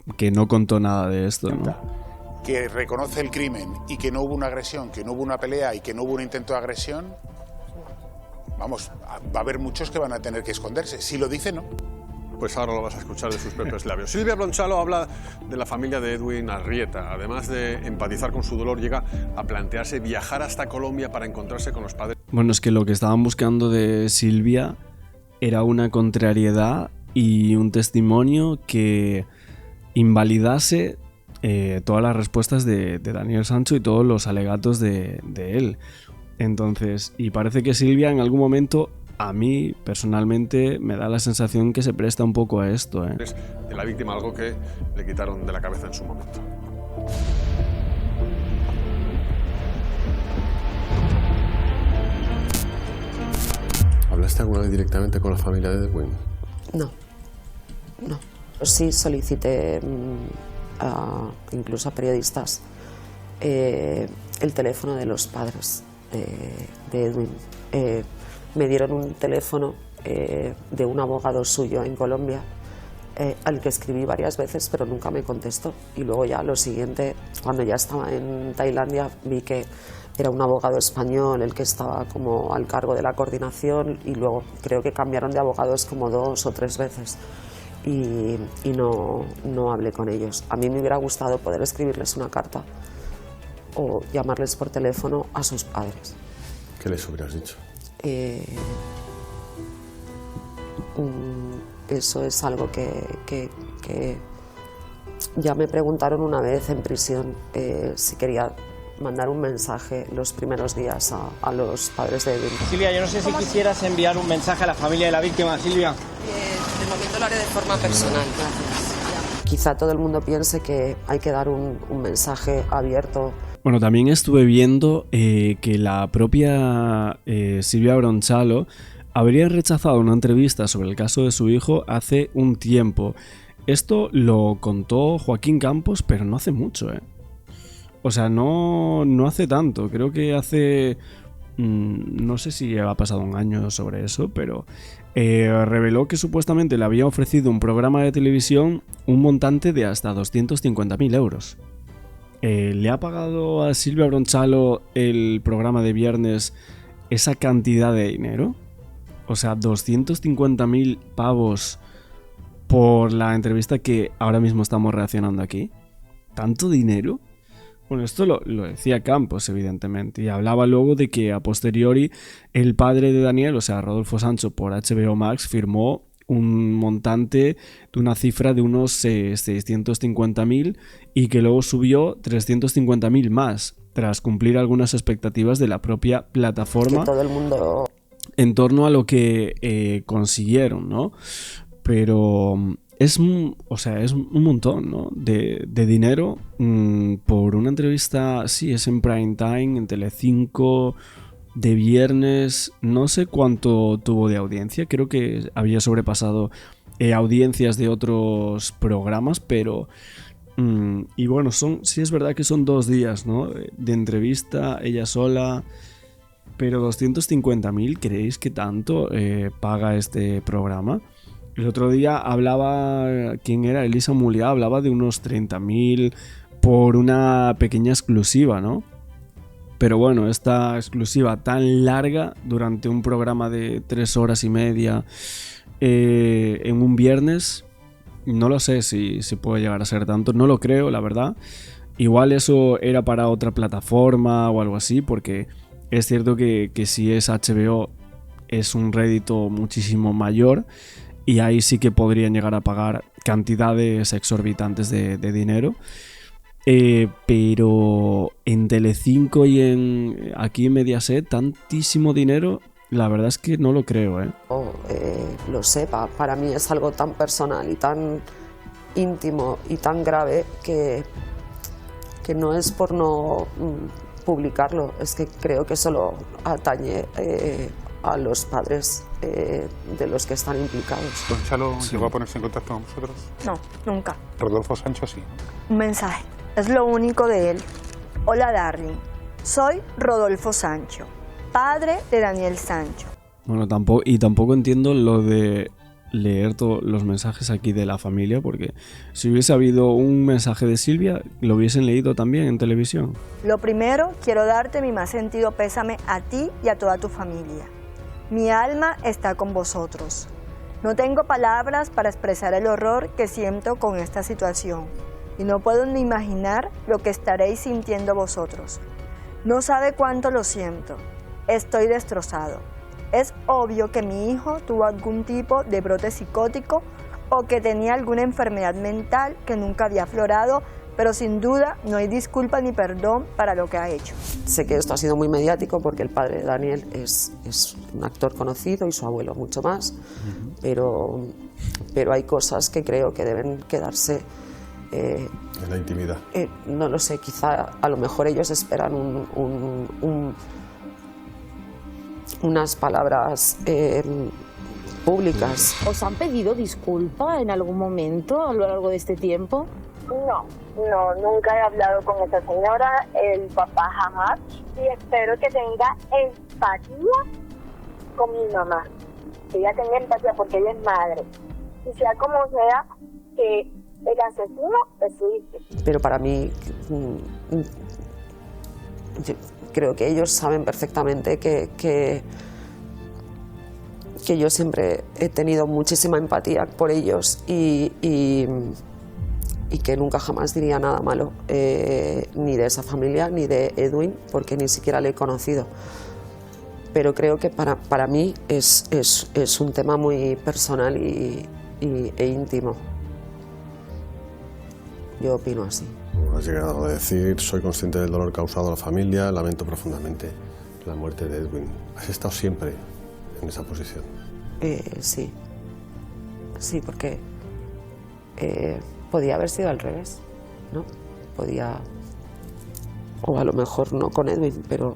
contó nada de esto, ¿no? Que reconoce el crimen y que no hubo una agresión, que no hubo una pelea y que no hubo un intento de agresión, vamos, va a haber muchos que van a tener que esconderse. Si lo dice, no. Pues ahora lo vas a escuchar de sus propios labios. Silvia Bronchalo habla de la familia de Edwin Arrieta. Además de empatizar con su dolor, llega a plantearse viajar hasta Colombia para encontrarse con los padres. Bueno, es que lo que estaban buscando de Silvia era una contrariedad y un testimonio que invalidase todas las respuestas de Daniel Sancho y todos los alegatos de él. Entonces, y parece que Silvia en algún momento, a mí personalmente me da la sensación que se presta un poco a esto. De la víctima, algo que le quitaron de la cabeza en su momento. ¿Hablaste alguna vez directamente con la familia de Edwin? No. Sí solicité incluso a periodistas el teléfono de los padres de Edwin. Me dieron un teléfono de un abogado suyo en Colombia al que escribí varias veces pero nunca me contestó, y luego ya lo siguiente, cuando ya estaba en Tailandia, vi que era un abogado español el que estaba como al cargo de la coordinación, y luego creo que cambiaron de abogados como 2 o 3 veces y no hablé con ellos. A mí me hubiera gustado poder escribirles una carta o llamarles por teléfono a sus padres. ¿Qué les hubieras dicho? Eso es algo que ya me preguntaron una vez en prisión si quería mandar un mensaje los primeros días a los padres de Edwin. Silvia, yo no sé si quisieras enviar un mensaje a la familia de la víctima, Silvia. De momento lo haré de forma personal, gracias. quizá todo el mundo piense que hay que dar un mensaje abierto. Bueno, también estuve viendo que la propia Silvia Bronchalo habría rechazado una entrevista sobre el caso de su hijo hace un tiempo. Esto lo contó Joaquín Campos, pero no hace mucho, ¿eh? O sea, no hace tanto. Creo que hace... no sé si ha pasado un año sobre eso, pero reveló que supuestamente le había ofrecido un programa de televisión un montante de hasta 250.000 euros. ¿Le ha pagado a Silvia Bronchalo el programa de viernes esa cantidad de dinero? O sea, 250.000 pavos por la entrevista que ahora mismo estamos reaccionando aquí. ¿Tanto dinero? Bueno, esto lo decía Campos, evidentemente, y hablaba luego de que a posteriori el padre de Daniel, o sea, Rodolfo Sancho, por HBO Max, firmó un montante de una cifra de unos 650.000 y que luego subió 350.000 más, tras cumplir algunas expectativas de la propia plataforma. Que todo el mundo... En torno a lo que consiguieron, ¿no? Pero es un montón, ¿no? de dinero por una entrevista, sí, es en prime time, en Telecinco, de viernes. No sé cuánto tuvo de audiencia, creo que había sobrepasado audiencias de otros programas, pero... y bueno, sí es verdad que son 2 días, ¿no? De entrevista, ella sola... Pero 250.000, ¿creéis que tanto paga este programa? El otro día hablaba, ¿quién era? Elisa Muliá, hablaba de unos 30.000 por una pequeña exclusiva, ¿no? Pero bueno, esta exclusiva tan larga durante un programa de 3 horas y media en un viernes, no lo sé si puede llegar a ser tanto, no lo creo, la verdad. Igual eso era para otra plataforma o algo así, porque... Es cierto que si es HBO es un rédito muchísimo mayor y ahí sí que podrían llegar a pagar cantidades exorbitantes de dinero. Pero en Telecinco y aquí en Mediaset, tantísimo dinero, la verdad es que no lo creo, ¿eh? Lo sepa, para mí es algo tan personal y tan íntimo y tan grave que no es por no... publicarlo, es que creo que solo atañe a los padres de los que están implicados. ¿Bronchalo llegó a ponerse en contacto con vosotros? No, nunca. Rodolfo Sancho sí. Un mensaje, es lo único de él. Hola Darling, soy Rodolfo Sancho, padre de Daniel Sancho. Bueno, tampoco entiendo lo de leer todos los mensajes aquí de la familia, porque si hubiese habido un mensaje de Silvia, lo hubiesen leído también en televisión. Lo primero, quiero darte mi más sentido pésame a ti y a toda tu familia. Mi alma está con vosotros. No tengo palabras para expresar el horror que siento con esta situación y no puedo ni imaginar lo que estaréis sintiendo vosotros. No sabe cuánto lo siento. Estoy destrozado. Es obvio que mi hijo tuvo algún tipo de brote psicótico o que tenía alguna enfermedad mental que nunca había aflorado, pero sin duda no hay disculpa ni perdón para lo que ha hecho. Sé que esto ha sido muy mediático porque el padre de Daniel es un actor conocido y su abuelo mucho más, pero hay cosas que creo que deben quedarse... en la intimidad. No lo sé, quizá a lo mejor ellos esperan unas palabras públicas. ¿Os han pedido disculpa en algún momento a lo largo de este tiempo? No, nunca he hablado con esa señora, el papá jamás, y espero que tenga empatía con mi mamá, que ella tenga empatía porque ella es madre, y sea como sea, que el asesino es su hijo. Pero para mí, creo que ellos saben perfectamente que yo siempre he tenido muchísima empatía por ellos y que nunca jamás diría nada malo ni de esa familia ni de Edwin, porque ni siquiera le he conocido. Pero creo que para mí es un tema muy personal e íntimo. Yo opino así. Has llegado a decir, soy consciente del dolor causado a la familia, lamento profundamente la muerte de Edwin. ¿Has estado siempre en esa posición? Sí, porque podía haber sido al revés, ¿no? Podía, o a lo mejor no con Edwin, pero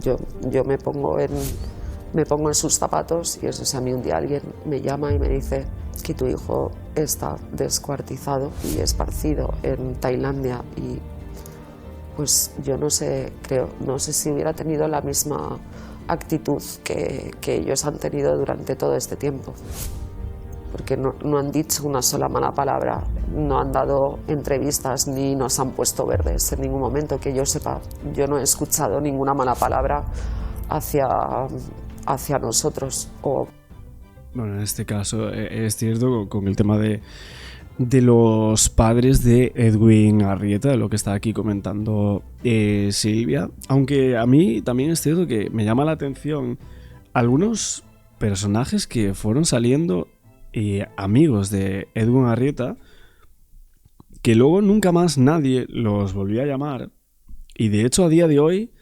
yo me pongo en sus zapatos y eso, si a mí un día alguien me llama y me dice que tu hijo está descuartizado y esparcido en Tailandia, y pues yo no sé si hubiera tenido la misma actitud que ellos han tenido durante todo este tiempo, porque no han dicho una sola mala palabra, no han dado entrevistas ni nos han puesto verdes en ningún momento que yo sepa. Yo no he escuchado ninguna mala palabra hacia nosotros. Bueno, en este caso es cierto con el tema de los padres de Edwin Arrieta, de lo que está aquí comentando Silvia, aunque a mí también es cierto que me llama la atención algunos personajes que fueron saliendo, amigos de Edwin Arrieta, que luego nunca más nadie los volvió a llamar, y de hecho a día de hoy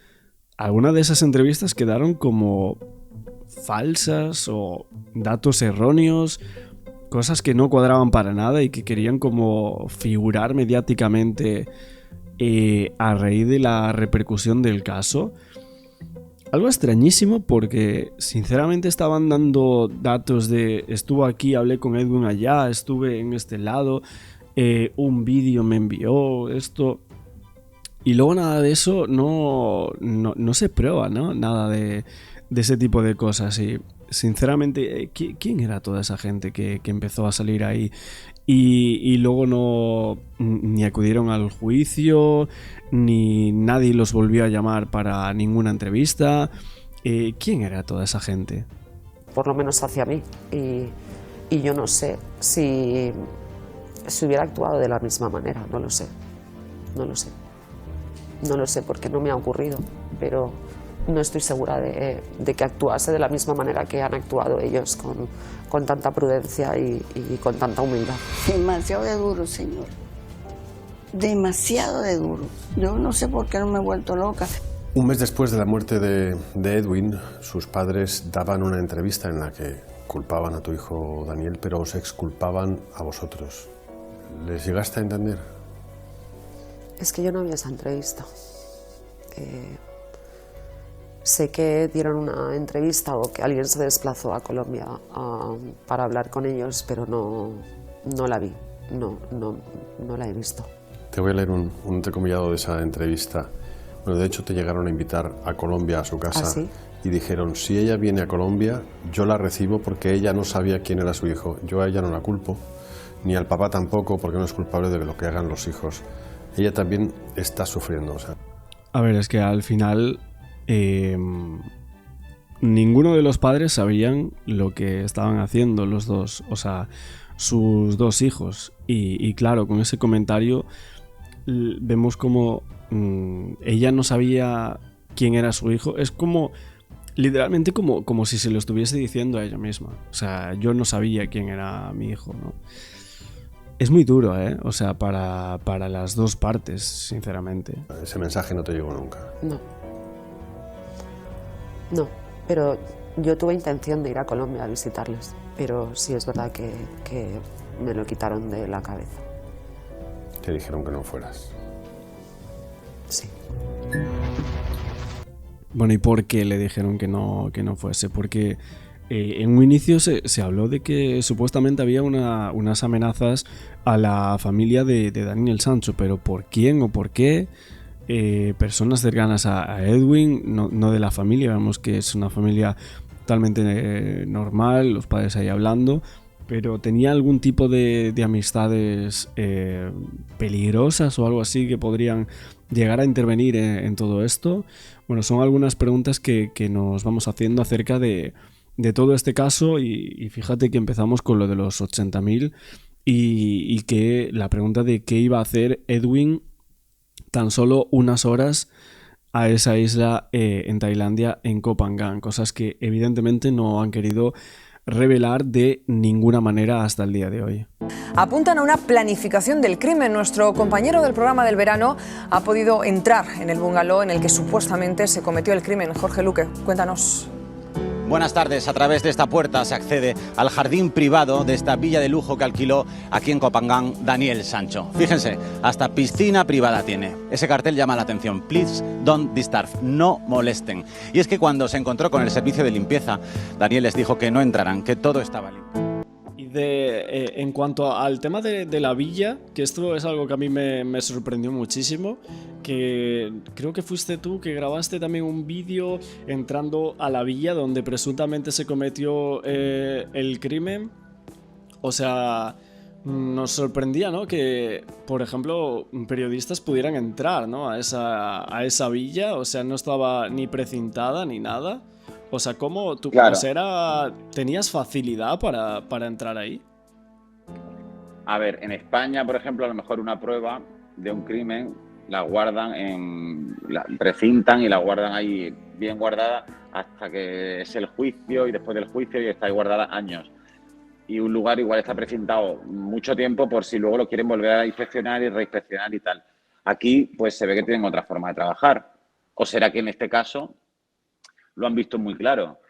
algunas de esas entrevistas quedaron como falsas o datos erróneos, cosas que no cuadraban para nada y que querían como figurar mediáticamente a raíz de la repercusión del caso. Algo extrañísimo, porque sinceramente estaban dando datos de estuve aquí, hablé con Edwin allá, estuve en este lado, un vídeo me envió esto, y luego nada de eso no se prueba, ¿no? Nada de ese tipo de cosas. Y sinceramente, ¿quién era toda esa gente que empezó a salir ahí y luego no ni acudieron al juicio, ni nadie los volvió a llamar para ninguna entrevista? ¿Quién era toda esa gente? Por lo menos hacia mí, y yo no sé si hubiera actuado de la misma manera, no lo sé porque no me ha ocurrido, pero no estoy segura de que actuase de la misma manera que han actuado ellos, con tanta prudencia y con tanta humildad. Demasiado de duro, señor. Demasiado de duro. Yo no sé por qué no me he vuelto loca. Un mes después de la muerte de Edwin, sus padres daban una entrevista en la que culpaban a tu hijo Daniel, pero os exculpaban a vosotros. ¿Les llegaste a entender? Es que yo no vi esa entrevista. Sé que dieron una entrevista o que alguien se desplazó a Colombia para hablar con ellos, pero no la vi, no la he visto. Te voy a leer un entrecomillado de esa entrevista. Bueno, de hecho te llegaron a invitar a Colombia, a su casa. ¿Ah, sí? Y dijeron, si ella viene a Colombia, yo la recibo porque ella no sabía quién era su hijo. Yo a ella no la culpo, ni al papá tampoco, porque no es culpable de lo que hagan los hijos. Ella también está sufriendo. O sea. A ver, es que al final ninguno de los padres sabían lo que estaban haciendo los dos, o sea, sus dos hijos. Y claro, con ese comentario vemos como ella no sabía quién era su hijo. Es como, literalmente como si se lo estuviese diciendo a ella misma. O sea, yo no sabía quién era mi hijo, ¿no? Es muy duro, ¿eh? O sea, para las dos partes, sinceramente. Ese mensaje no te llegó nunca. No, pero yo tuve intención de ir a Colombia a visitarles, pero sí es verdad que me lo quitaron de la cabeza. Te dijeron que no fueras. Sí. Bueno, ¿y por qué le dijeron que no fuese? Porque en un inicio se habló de que supuestamente había unas amenazas a la familia de Daniel Sancho, pero ¿por quién o por qué? Personas cercanas a Edwin, no de la familia, vemos que es una familia totalmente normal, los padres ahí hablando, pero tenía algún tipo de amistades peligrosas o algo así que podrían llegar a intervenir en todo esto. Bueno, son algunas preguntas que nos vamos haciendo acerca de todo este caso, y fíjate que empezamos con lo de los 80.000 y que la pregunta de qué iba a hacer Edwin tan solo unas horas a esa isla en Tailandia, en Koh Phangan, cosas que evidentemente no han querido revelar de ninguna manera hasta el día de hoy. Apuntan a una planificación del crimen. Nuestro compañero del programa del verano ha podido entrar en el bungalow en el que supuestamente se cometió el crimen. Jorge Luque, cuéntanos. Buenas tardes. A través de esta puerta se accede al jardín privado de esta villa de lujo que alquiló aquí en Copangán Daniel Sancho. Fíjense, hasta piscina privada tiene. Ese cartel llama la atención. Please don't disturb. No molesten. Y es que cuando se encontró con el servicio de limpieza, Daniel les dijo que no entraran, que todo estaba limpio. En cuanto al tema de la villa, que esto es algo que a mí me sorprendió muchísimo, que creo que fuiste tú que grabaste también un vídeo entrando a la villa donde presuntamente se cometió el crimen. O sea, nos sorprendía, ¿no?, que, por ejemplo, periodistas pudieran entrar, ¿no?, a esa villa. O sea, no estaba ni precintada ni nada. O sea, ¿cómo tú, Claro. o sea, tenías facilidad para entrar ahí? A ver, en España, por ejemplo, a lo mejor una prueba de un crimen la guardan la precintan y la guardan ahí bien guardada hasta que es el juicio, y después del juicio y está ahí guardada años. Y un lugar igual está precintado mucho tiempo por si luego lo quieren volver a inspeccionar y reinspeccionar y tal. Aquí, pues se ve que tienen otra forma de trabajar. O será que en este caso lo han visto muy claro.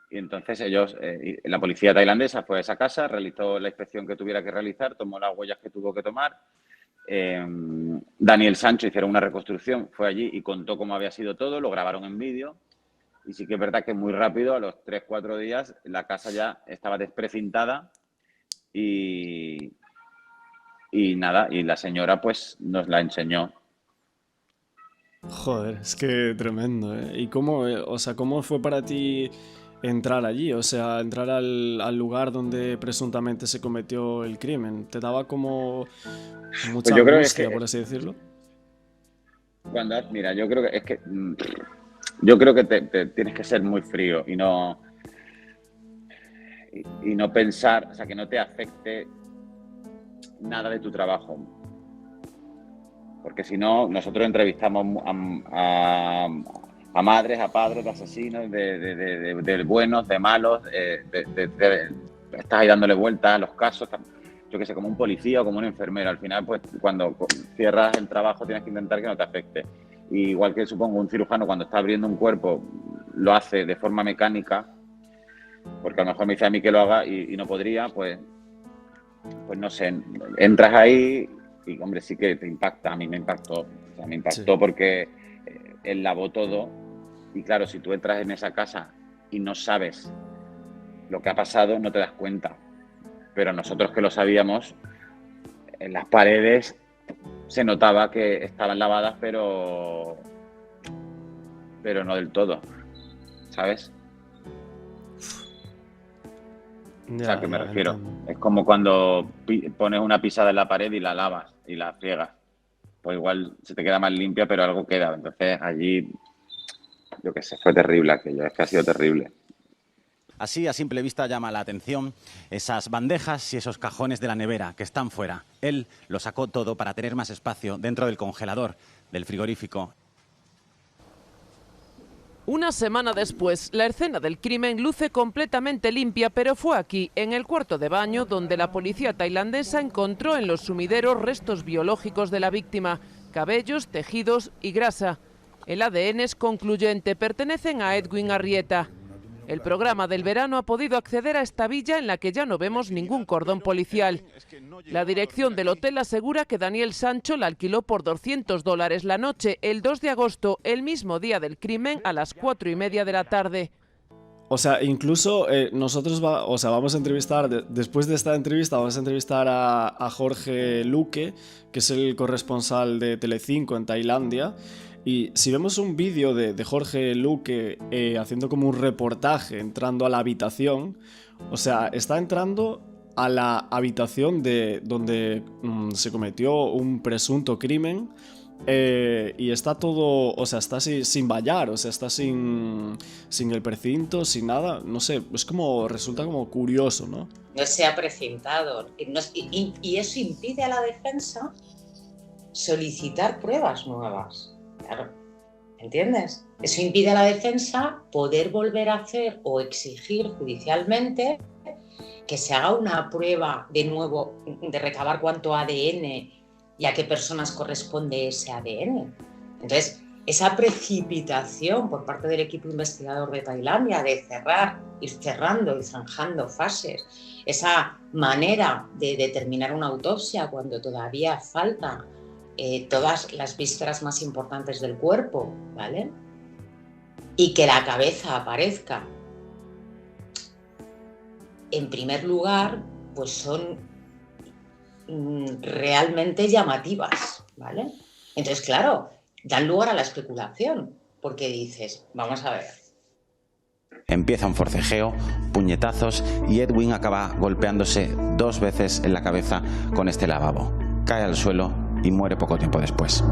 Y entonces ellos, la policía tailandesa fue a esa casa, realizó la inspección que tuviera que realizar, tomó las huellas que tuvo que tomar. Daniel Sancho hicieron una reconstrucción, fue allí y contó cómo había sido todo, lo grabaron en vídeo. Y sí que es verdad que muy rápido, a los 3-4 días, la casa ya estaba desprecintada y nada, y la señora pues nos la enseñó. Joder, es que tremendo, ¿eh? ¿Y cómo, o sea, cómo fue para ti entrar allí? O sea, entrar al lugar donde presuntamente se cometió el crimen. ¿Te daba como mucha Pues yo creo angustia, que por así decirlo? Mira, yo creo que es que yo creo que te tienes que ser muy frío y no pensar, o sea, que no te afecte nada de tu trabajo. Porque si no, nosotros entrevistamos a madres, a padres de asesinos, de buenos, de malos, estás ahí dándole vueltas a los casos, yo que sé, como un policía o como un enfermero. Al final, pues cuando cierras el trabajo tienes que intentar que no te afecte. Y igual que supongo un cirujano cuando está abriendo un cuerpo lo hace de forma mecánica, porque a lo mejor me dice a mí que lo haga y no podría, pues no sé, entras ahí y, hombre, sí que te impacta. A mí me impactó, o sea, me impactó Sí. porque él lavó todo y claro, si tú entras en esa casa y no sabes lo que ha pasado, no te das cuenta. Pero nosotros que lo sabíamos, en las paredes se notaba que estaban lavadas, pero no del todo, ¿sabes? O sea, ¿a qué me refiero? entiendo. Es como cuando pones una pisada en la pared y la lavas y la friegas. Pues igual se te queda más limpia, pero algo queda. Entonces allí, yo qué sé, fue terrible aquello, es que ha sido terrible. Así, a simple vista, llama la atención esas bandejas y esos cajones de la nevera que están fuera. Él lo sacó todo para tener más espacio dentro del congelador, del frigorífico. Una semana después, la escena del crimen luce completamente limpia, pero fue aquí, en el cuarto de baño, donde la policía tailandesa encontró en los sumideros restos biológicos de la víctima, cabellos, tejidos y grasa. El ADN es concluyente, pertenecen a Edwin Arrieta. El programa del verano ha podido acceder a esta villa en la que ya no vemos ningún cordón policial. La dirección del hotel asegura que Daniel Sancho la alquiló por $200 la noche, el 2 de agosto, el mismo día del crimen, a las 4:30 de la tarde. O sea, incluso nosotros vamos a entrevistar, después de esta entrevista, vamos a entrevistar a Jorge Luque, que es el corresponsal de Telecinco en Tailandia. Y si vemos un vídeo de Jorge Luque haciendo como un reportaje, entrando a la habitación, o sea, está entrando a la habitación donde se cometió un presunto crimen, y está todo, o sea, está sin vallar, o sea, está sin el precinto, sin nada, no sé, es como, resulta como curioso, ¿no? No se ha precintado. Y eso impide a la defensa solicitar pruebas nuevas. Claro, ¿entiendes? Eso impide a la defensa poder volver a hacer o exigir judicialmente que se haga una prueba de nuevo, de recabar cuánto ADN y a qué personas corresponde ese ADN. Entonces, esa precipitación por parte del equipo investigador de Tailandia de ir cerrando y zanjando fases, esa manera de determinar una autopsia cuando todavía faltan todas las vísceras más importantes del cuerpo, ¿vale? Y que la cabeza aparezca. En primer lugar, pues son realmente llamativas, ¿vale? Entonces, claro, dan lugar a la especulación, porque dices, vamos a ver. Empieza un forcejeo, puñetazos y Edwin acaba golpeándose 2 veces en la cabeza con este lavabo. Cae al suelo y muere poco tiempo después.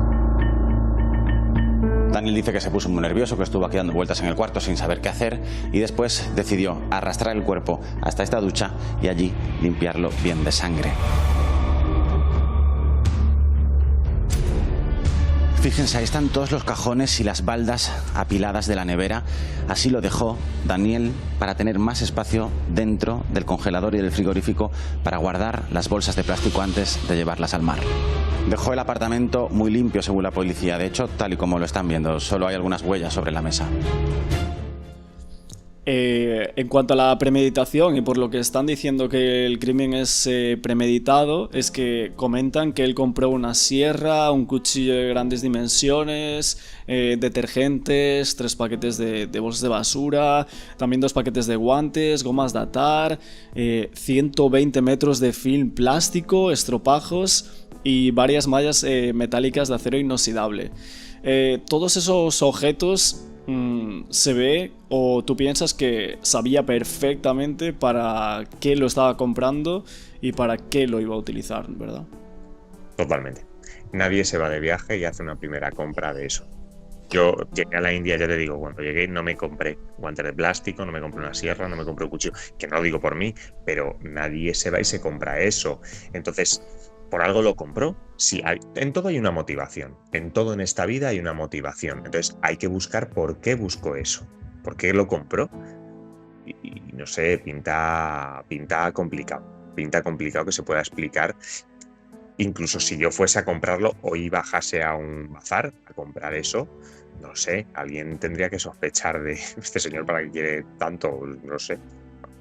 Daniel dice que se puso muy nervioso, que estuvo aquí dando vueltas en el cuarto sin saber qué hacer y después decidió arrastrar el cuerpo hasta esta ducha y allí limpiarlo bien de sangre. Fíjense, ahí están todos los cajones y las baldas apiladas de la nevera. Así lo dejó Daniel para tener más espacio dentro del congelador y del frigorífico para guardar las bolsas de plástico antes de llevarlas al mar. Dejó el apartamento muy limpio según la policía. De hecho, tal y como lo están viendo, solo hay algunas huellas sobre la mesa. En cuanto a la premeditación, y por lo que están diciendo que el crimen es premeditado, es que comentan que él compró una sierra, un cuchillo de grandes dimensiones, detergentes, 3 paquetes de bolsas de basura, también 2 paquetes de guantes, gomas de atar, 120 metros de film plástico, estropajos y varias mallas metálicas de acero inoxidable. Todos esos objetos se ve, o tú piensas que sabía perfectamente para qué lo estaba comprando y para qué lo iba a utilizar, ¿verdad? Totalmente. Nadie se va de viaje y hace una primera compra de eso. Yo llegué a la India, ya te digo, cuando llegué no me compré guantes de plástico, no me compré una sierra, no me compré un cuchillo, que no lo digo por mí, pero nadie se va y se compra eso. Entonces, por algo lo compró. Sí, en todo hay una motivación. En todo en esta vida hay una motivación. Entonces hay que buscar por qué buscó eso. ¿Por qué lo compró? Y no sé, pinta complicado. Pinta complicado que se pueda explicar. Incluso si yo fuese a comprarlo o iba a bajase a un bazar a comprar eso, no sé, alguien tendría que sospechar de este señor para que quiere tanto, no sé,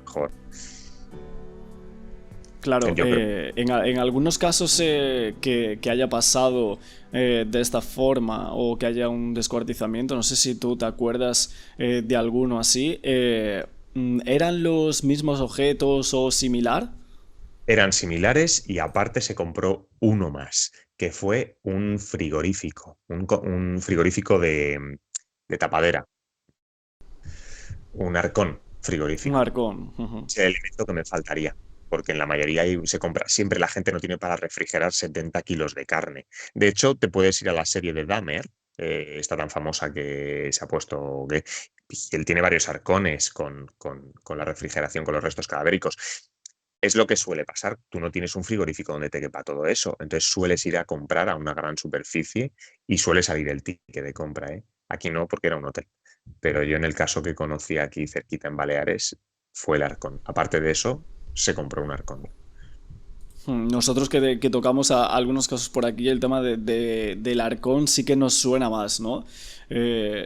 mejor. Claro, en algunos casos que haya pasado de esta forma o que haya un descuartizamiento, no sé si tú te acuerdas de alguno así, ¿eran los mismos objetos o similar? Eran similares y aparte se compró uno más, que fue un frigorífico, un frigorífico de tapadera, un arcón frigorífico. Un arcón. Es el elemento que me faltaría. Porque en la mayoría se compra, siempre la gente no tiene para refrigerar 70 kilos de carne. De hecho, te puedes ir a la serie de Dahmer, esta tan famosa que se ha puesto, que él tiene varios arcones con la refrigeración, con los restos cadavéricos. Es lo que suele pasar, tú no tienes un frigorífico donde te quepa todo eso, entonces sueles ir a comprar a una gran superficie y suele salir el ticket de compra. Aquí no, porque era un hotel. Pero yo en el caso que conocí aquí cerquita en Baleares, fue el arcón. Aparte de eso, se compró un arcón. Nosotros que tocamos algunos casos por aquí, el tema del arcón sí que nos suena más, ¿no?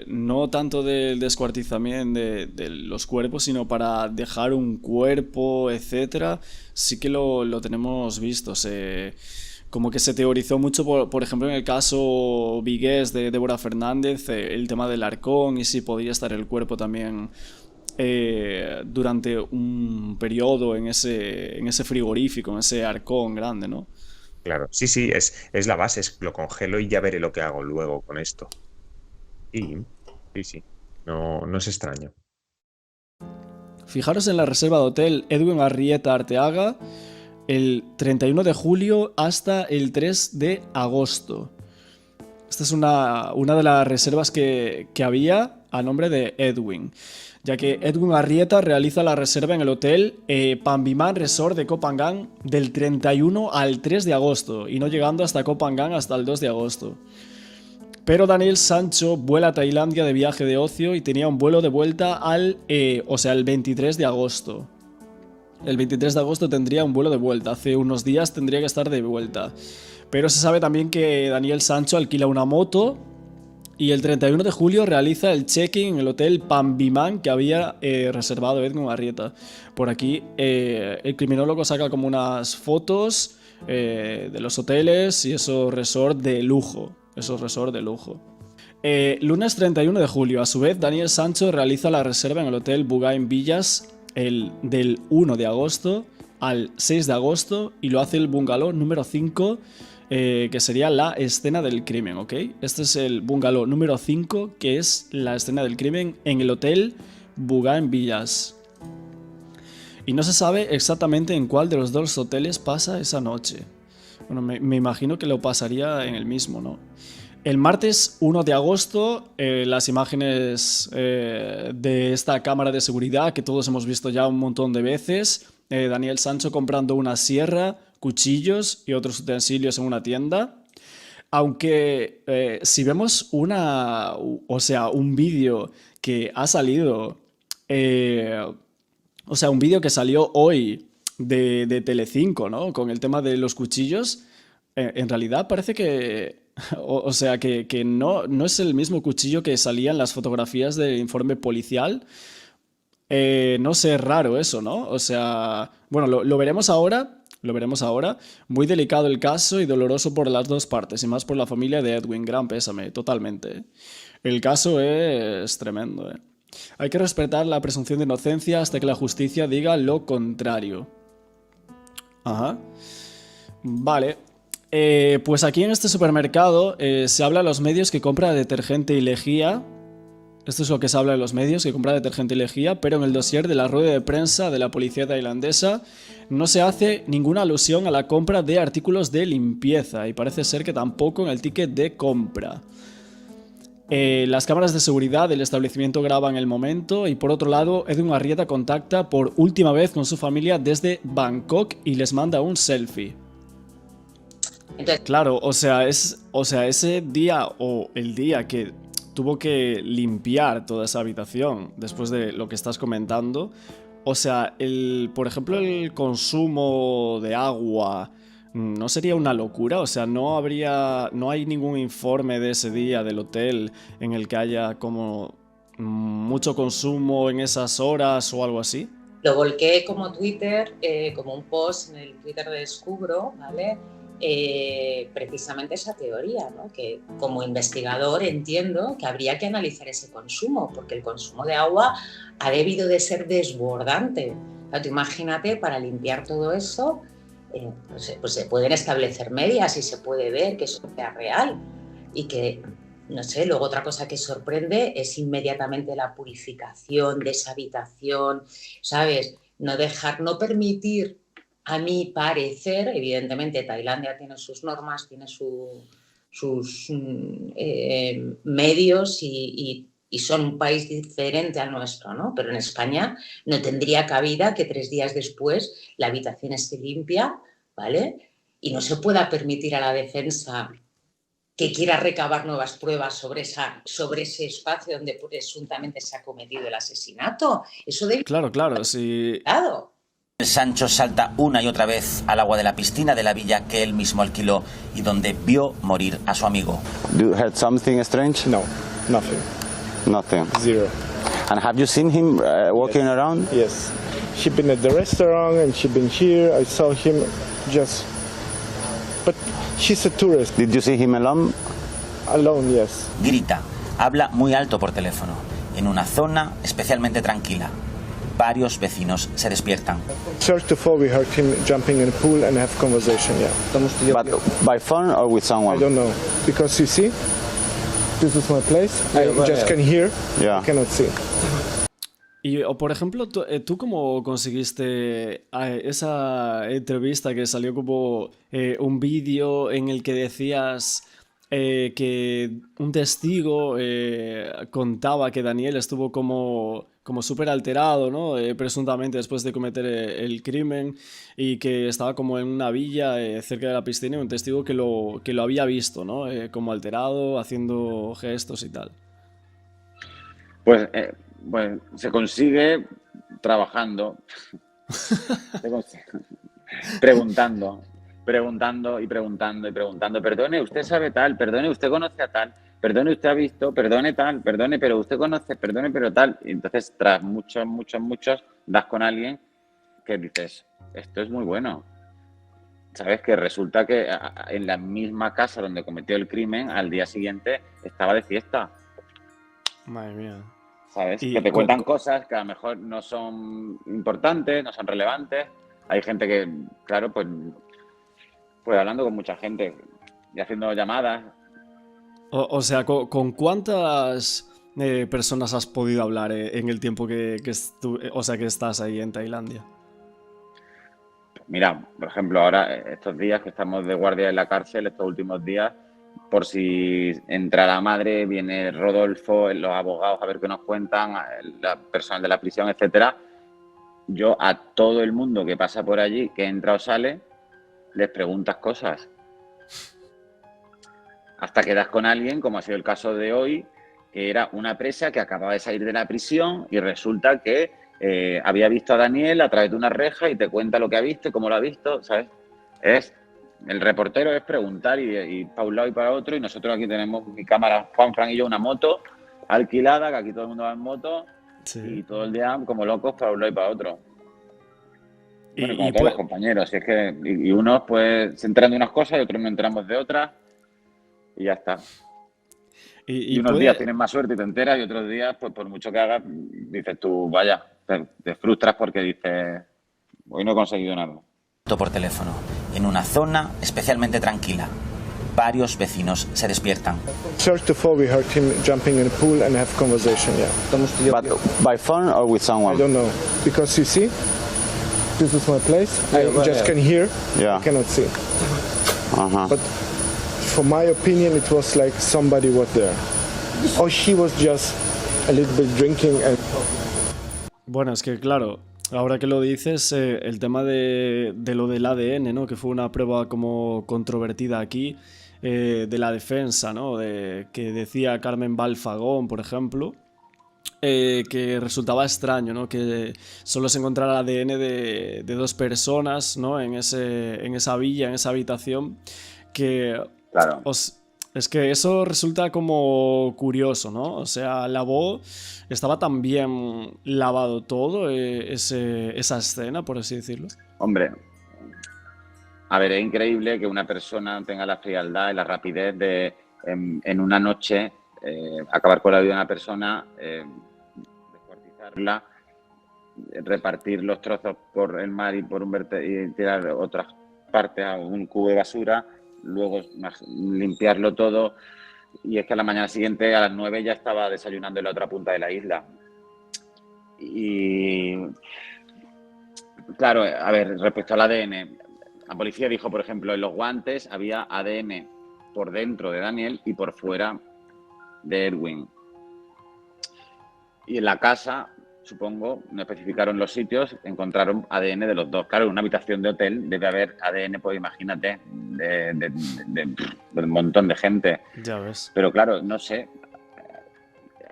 No tanto del descuartizamiento de los cuerpos, sino para dejar un cuerpo, etcétera. Sí que lo tenemos visto. Como que se teorizó mucho, por ejemplo, en el caso vigués de Débora Fernández, el tema del arcón y si podía estar el cuerpo también durante un periodo en ese frigorífico, en ese arcón grande, ¿no? Claro, sí, es la base, lo congelo y ya veré lo que hago luego con esto. Sí, no es extraño. Fijaros en la reserva de hotel Edwin Arrieta Arteaga, el 31 de julio hasta el 3 de agosto. Esta es una de las reservas que había a nombre de Edwin, ya que Edwin Arrieta realiza la reserva en el hotel Pambiman Resort de Koh Phangan del 31 al 3 de agosto y no llegando hasta Koh Phangan hasta el 2 de agosto. Pero Daniel Sancho vuela a Tailandia de viaje de ocio y tenía un vuelo de vuelta el 23 de agosto. El 23 de agosto tendría un vuelo de vuelta, hace unos días tendría que estar de vuelta. Pero se sabe también que Daniel Sancho alquila una moto Y el 31 de julio realiza el check-in en el hotel Pambimán que había reservado Edwin Arrieta. Por aquí el criminólogo saca como unas fotos de los hoteles y esos resorts de lujo. Lunes 31 de julio, a su vez, Daniel Sancho realiza la reserva en el hotel Bugain Villas del 1 de agosto al 6 de agosto y lo hace el bungalow número 5, que sería la escena del crimen, ¿ok? Este es el bungalow número 5, que es la escena del crimen en el hotel Bugain Villas. Y no se sabe exactamente en cuál de los dos hoteles pasa esa noche. Bueno, me imagino que lo pasaría en el mismo, ¿no? El martes 1 de agosto, las imágenes de esta cámara de seguridad que todos hemos visto ya un montón de veces. Daniel Sancho comprando una sierra, cuchillos y otros utensilios en una tienda. Aunque si vemos un vídeo que ha salido, un vídeo que salió hoy de Telecinco, ¿no? Con el tema de los cuchillos, en realidad parece que... que no es el mismo cuchillo que salía en las fotografías del informe policial. No sé, es raro eso, ¿no? Bueno, lo veremos ahora. Muy delicado el caso y doloroso por las dos partes, y más por la familia de Edwin. Gran pésame, totalmente. El caso es tremendo, ¿eh? Hay que respetar la presunción de inocencia hasta que la justicia diga lo contrario. Ajá. Vale. Pues aquí en este supermercado se habla a los medios que compra detergente y lejía. Esto es lo que se habla de los medios que compra detergente y lejía, pero en el dossier de la rueda de prensa de la policía tailandesa no se hace ninguna alusión a la compra de artículos de limpieza y parece ser que tampoco en el ticket de compra. Las cámaras de seguridad del establecimiento graban el momento y por otro lado Edwin Arrieta contacta por última vez con su familia desde Bangkok y les manda un selfie. Entonces, claro, ese día o el día que tuvo que limpiar toda esa habitación después de lo que estás comentando, por ejemplo, el consumo de agua no sería una locura, no hay ningún informe de ese día del hotel en el que haya como mucho consumo en esas horas o algo así. Lo volqué como Twitter, como un post en el Twitter de Descubro, ¿vale? Precisamente esa teoría, ¿no? Que como investigador entiendo que habría que analizar ese consumo, porque el consumo de agua ha debido de ser desbordante. O sea, tú imagínate, para limpiar todo eso, pues se pueden establecer medias y se puede ver que eso sea real y que, no sé, luego otra cosa que sorprende es inmediatamente la purificación de esa habitación, ¿sabes? No permitir. A mi parecer, evidentemente, Tailandia tiene sus normas, tiene sus medios y son un país diferente al nuestro, ¿no? Pero en España no tendría cabida que 3 días después la habitación esté limpia, ¿vale? Y no se pueda permitir a la defensa que quiera recabar nuevas pruebas sobre ese espacio donde presuntamente se ha cometido el asesinato. Eso debe... Claro, sí. Sancho salta una y otra vez al agua de la piscina de la villa que él mismo alquiló y donde vio morir a su amigo. You heard something strange? No, nothing. Nothing. Zero. And have you seen him walking around? Yes. She's been at the restaurant and she's been here. I saw him but she's a tourist. Did you see him alone? Alone, yes. Grita, habla muy alto por teléfono, en una zona especialmente tranquila. Varios vecinos se despiertan. Search the phone, we heard him jumping in the pool and have conversation, yeah. But by phone or with someone? I don't know. Because you see, this is my place. I just can hear, I cannot see. Y, por ejemplo, ¿tú cómo conseguiste esa entrevista que salió como un vídeo en el que decías que un testigo contaba que Daniel estuvo como súper alterado, ¿no? Presuntamente después de cometer el crimen y que estaba como en una villa cerca de la piscina y un testigo que lo había visto, ¿no? Como alterado, haciendo gestos y tal. Pues se consigue trabajando, preguntando. Perdone, usted sabe tal, perdone, usted conoce a tal, perdone, usted ha visto, perdone tal, perdone, pero usted conoce, perdone, pero tal. Y entonces, tras muchos, das con alguien que dices, esto es muy bueno. ¿Sabes? Que resulta que en la misma casa donde cometió el crimen, al día siguiente estaba de fiesta. Madre mía. ¿Sabes? Que te cuentan cosas que a lo mejor no son importantes, no son relevantes. Hay gente que, claro, pues hablando con mucha gente y haciendo llamadas. O sea, ¿con cuántas personas has podido hablar en el tiempo que estás ahí en Tailandia? Mira, por ejemplo, ahora estos días que estamos de guardia en la cárcel, estos últimos días, por si entra la madre, viene Rodolfo, los abogados a ver qué nos cuentan, la personal de la prisión, etcétera. Yo a todo el mundo que pasa por allí, que entra o sale, les preguntas cosas. Hasta que das con alguien, como ha sido el caso de hoy, que era una presa que acababa de salir de la prisión y resulta que había visto a Daniel a través de una reja y te cuenta lo que ha visto y cómo lo ha visto, ¿sabes? El reportero es preguntar y para un lado y para otro, y nosotros aquí tenemos mi cámara, Juan, Fran y yo, una moto alquilada, que aquí todo el mundo va en moto, sí. Y todo el día como locos para un lado y para otro. Bueno, como todos los compañeros, y es que y unos pues se enteran de unas cosas y otros no enteramos de otras y ya está. Y unos días tienes más suerte y te enteras, y otros días, pues por mucho que hagas, dices tú, vaya, te frustras porque dices, hoy no he conseguido nada. Por teléfono, en una zona especialmente tranquila. Varios vecinos se despiertan. Search the phone, we heard him jumping in a pool and have conversation, yeah. But by phone or with someone? I don't know, because you see, this is my place, I just can hear, I cannot see. But for my opinion, it was like somebody was there. Or she was just a little bit drinking. Bueno, es que claro, ahora que lo dices, el tema de lo del ADN, ¿no? Que fue una prueba como controvertida aquí, de la defensa, ¿no? Que decía Carmen Balfagón, por ejemplo, que resultaba extraño, ¿no? Que solo se encontrara ADN de dos personas, ¿no? En esa villa, en esa habitación, que... Claro. Es que eso resulta como curioso, ¿no? O sea, estaba tan bien lavado todo, esa escena, por así decirlo. Hombre, a ver, es increíble que una persona tenga la frialdad y la rapidez de en una noche acabar con la vida de una persona, descuartizarla, repartir los trozos por el mar y y tirar otras partes a un cubo de basura, luego limpiarlo todo, y es que a la mañana siguiente a las 9 ya estaba desayunando en la otra punta de la isla. Y claro, a ver, respecto al ADN, la policía dijo, por ejemplo, en los guantes había ADN por dentro de Daniel y por fuera de Edwin. Y en la casa, supongo, no especificaron los sitios, encontraron ADN de los dos. Claro, en una habitación de hotel debe haber ADN, pues imagínate, de un montón de gente. Ya ves. Pero claro, no sé.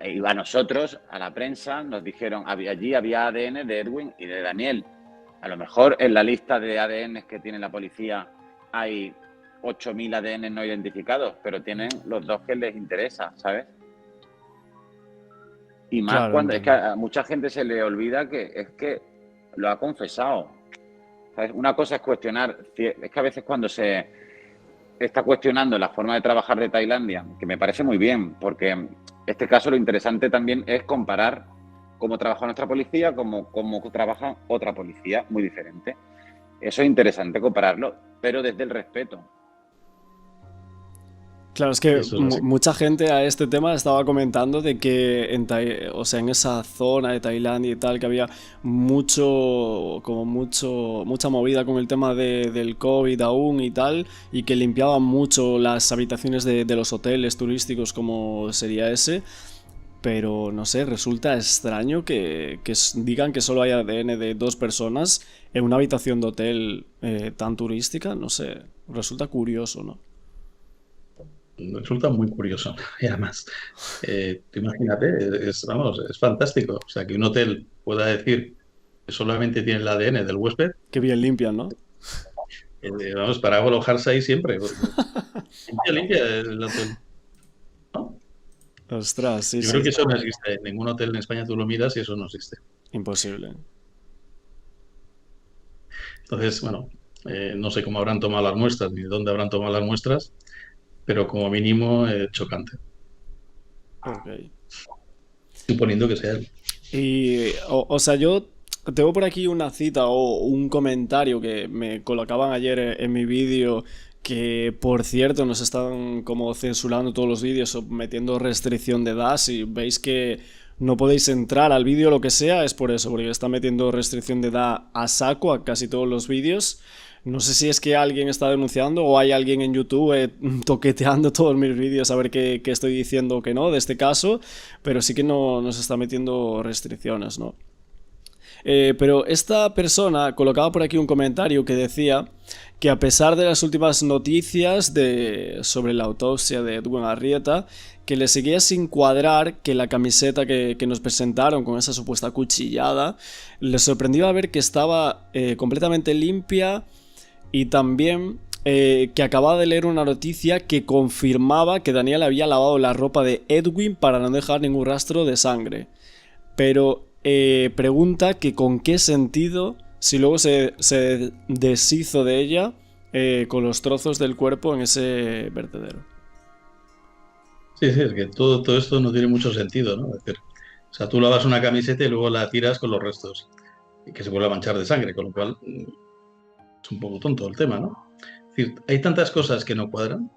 Y a nosotros, a la prensa, nos dijeron, allí había ADN de Edwin y de Daniel. A lo mejor en la lista de ADN que tiene la policía hay 8.000 ADN no identificados, pero tienen los dos que les interesa, ¿sabes? Y más claro, cuando es que a mucha gente se le olvida que es que lo ha confesado. ¿Sabes? Una cosa es cuestionar, es que a veces cuando se está cuestionando la forma de trabajar de Tailandia, que me parece muy bien, porque en este caso lo interesante también es comparar cómo trabaja nuestra policía, cómo trabaja otra policía muy diferente. Eso es interesante compararlo, pero desde el respeto. Claro, es que mucha gente a este tema estaba comentando de que en esa zona de Tailandia y tal, que había mucha movida con el tema del COVID aún y tal, y que limpiaban mucho las habitaciones de los hoteles turísticos como sería ese, pero no sé, resulta extraño que digan que solo hay ADN de dos personas en una habitación de hotel tan turística, no sé, resulta curioso, ¿no? Resulta muy curioso. Y además, tú imagínate, es fantástico. O sea, que un hotel pueda decir que solamente tiene el ADN del huésped. Qué bien limpian, ¿no? Para alojarse ahí siempre. Limpia el hotel. ¿No? Ostras, sí, Yo creo que eso no existe. En ningún hotel en España tú lo miras y eso no existe. Imposible. Entonces, bueno, no sé cómo habrán tomado las muestras ni dónde habrán tomado las muestras, pero como mínimo chocante. Ok. Suponiendo que sea él. Y, o sea, yo tengo por aquí una cita o un comentario que me colocaban ayer en mi vídeo, que por cierto nos están como censurando todos los vídeos o metiendo restricción de edad. Si veis que no podéis entrar al vídeo o lo que sea, es por eso, porque está metiendo restricción de edad a saco a casi todos los vídeos. No sé si es que alguien está denunciando o hay alguien en YouTube toqueteando todos mis vídeos a ver qué estoy diciendo o qué no de este caso, pero sí que no nos está metiendo restricciones, ¿no? Pero esta persona colocaba por aquí un comentario que decía que a pesar de las últimas noticias sobre la autopsia de Edwin Arrieta, que le seguía sin cuadrar que la camiseta que nos presentaron con esa supuesta cuchillada, le sorprendió ver que estaba completamente limpia, y también que acababa de leer una noticia que confirmaba que Daniel había lavado la ropa de Edwin para no dejar ningún rastro de sangre. Pero pregunta que con qué sentido, si luego se deshizo de ella con los trozos del cuerpo en ese vertedero. Sí, es que todo esto no tiene mucho sentido, ¿no? Es decir, o sea, tú lavas una camiseta y luego la tiras con los restos y que se vuelve a manchar de sangre, con lo cual es un poco tonto el tema, ¿no? Es decir, hay tantas cosas que no cuadran.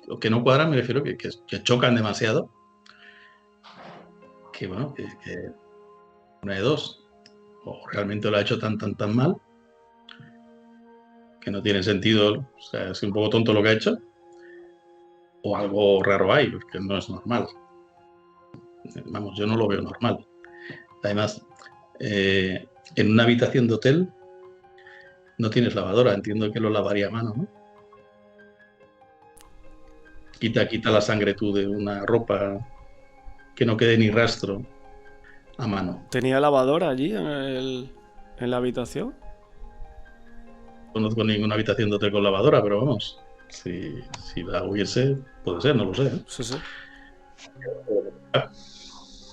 Lo que no cuadran me refiero que chocan demasiado. Que bueno, que una de dos. O realmente lo ha hecho tan mal que no tiene sentido, o sea, es un poco tonto lo que ha hecho. O algo raro hay, porque no es normal. Vamos, yo no lo veo normal. Además, en una habitación de hotel no tienes lavadora, entiendo que lo lavaría a mano, ¿no? Quita la sangre tú de una ropa, que no quede ni rastro a mano. ¿Tenía lavadora allí en la habitación? No conozco ninguna habitación de hotel con lavadora, pero vamos, si la hubiese, puede ser, no lo sé. Sí, sí.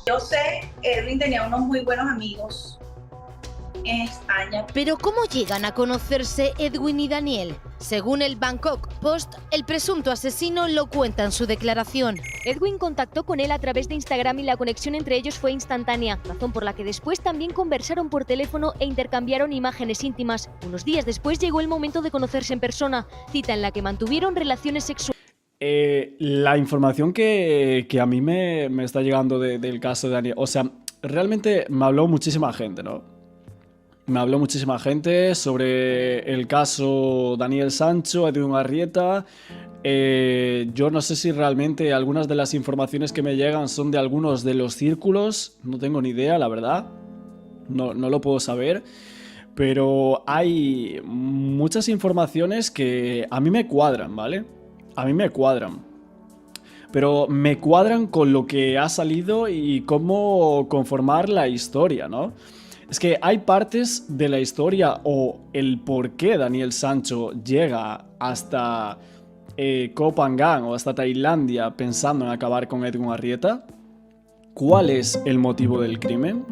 Yo sé, Edwin tenía unos muy buenos amigos en España. Pero ¿cómo llegan a conocerse Edwin y Daniel? Según el Bangkok Post, el presunto asesino lo cuenta en su declaración. Edwin contactó con él a través de Instagram y la conexión entre ellos fue instantánea, razón por la que después también conversaron por teléfono e intercambiaron imágenes íntimas. Unos días después llegó el momento de conocerse en persona, cita en la que mantuvieron relaciones sexuales. La información que a mí me está llegando del caso de Daniel, o sea, realmente me habló muchísima gente, ¿no? Me habló muchísima gente sobre el caso Daniel Sancho, Edwin Arrieta. Yo no sé si realmente algunas de las informaciones que me llegan son de algunos de los círculos. No tengo ni idea, la verdad. No lo puedo saber. Pero hay muchas informaciones que a mí me cuadran, ¿vale? A mí me cuadran. Pero me cuadran con lo que ha salido y cómo conformar la historia, ¿no? Es que hay partes de la historia o el por qué Daniel Sancho llega hasta Koh Phangan o hasta Tailandia pensando en acabar con Edwin Arrieta. ¿Cuál es el motivo del crimen?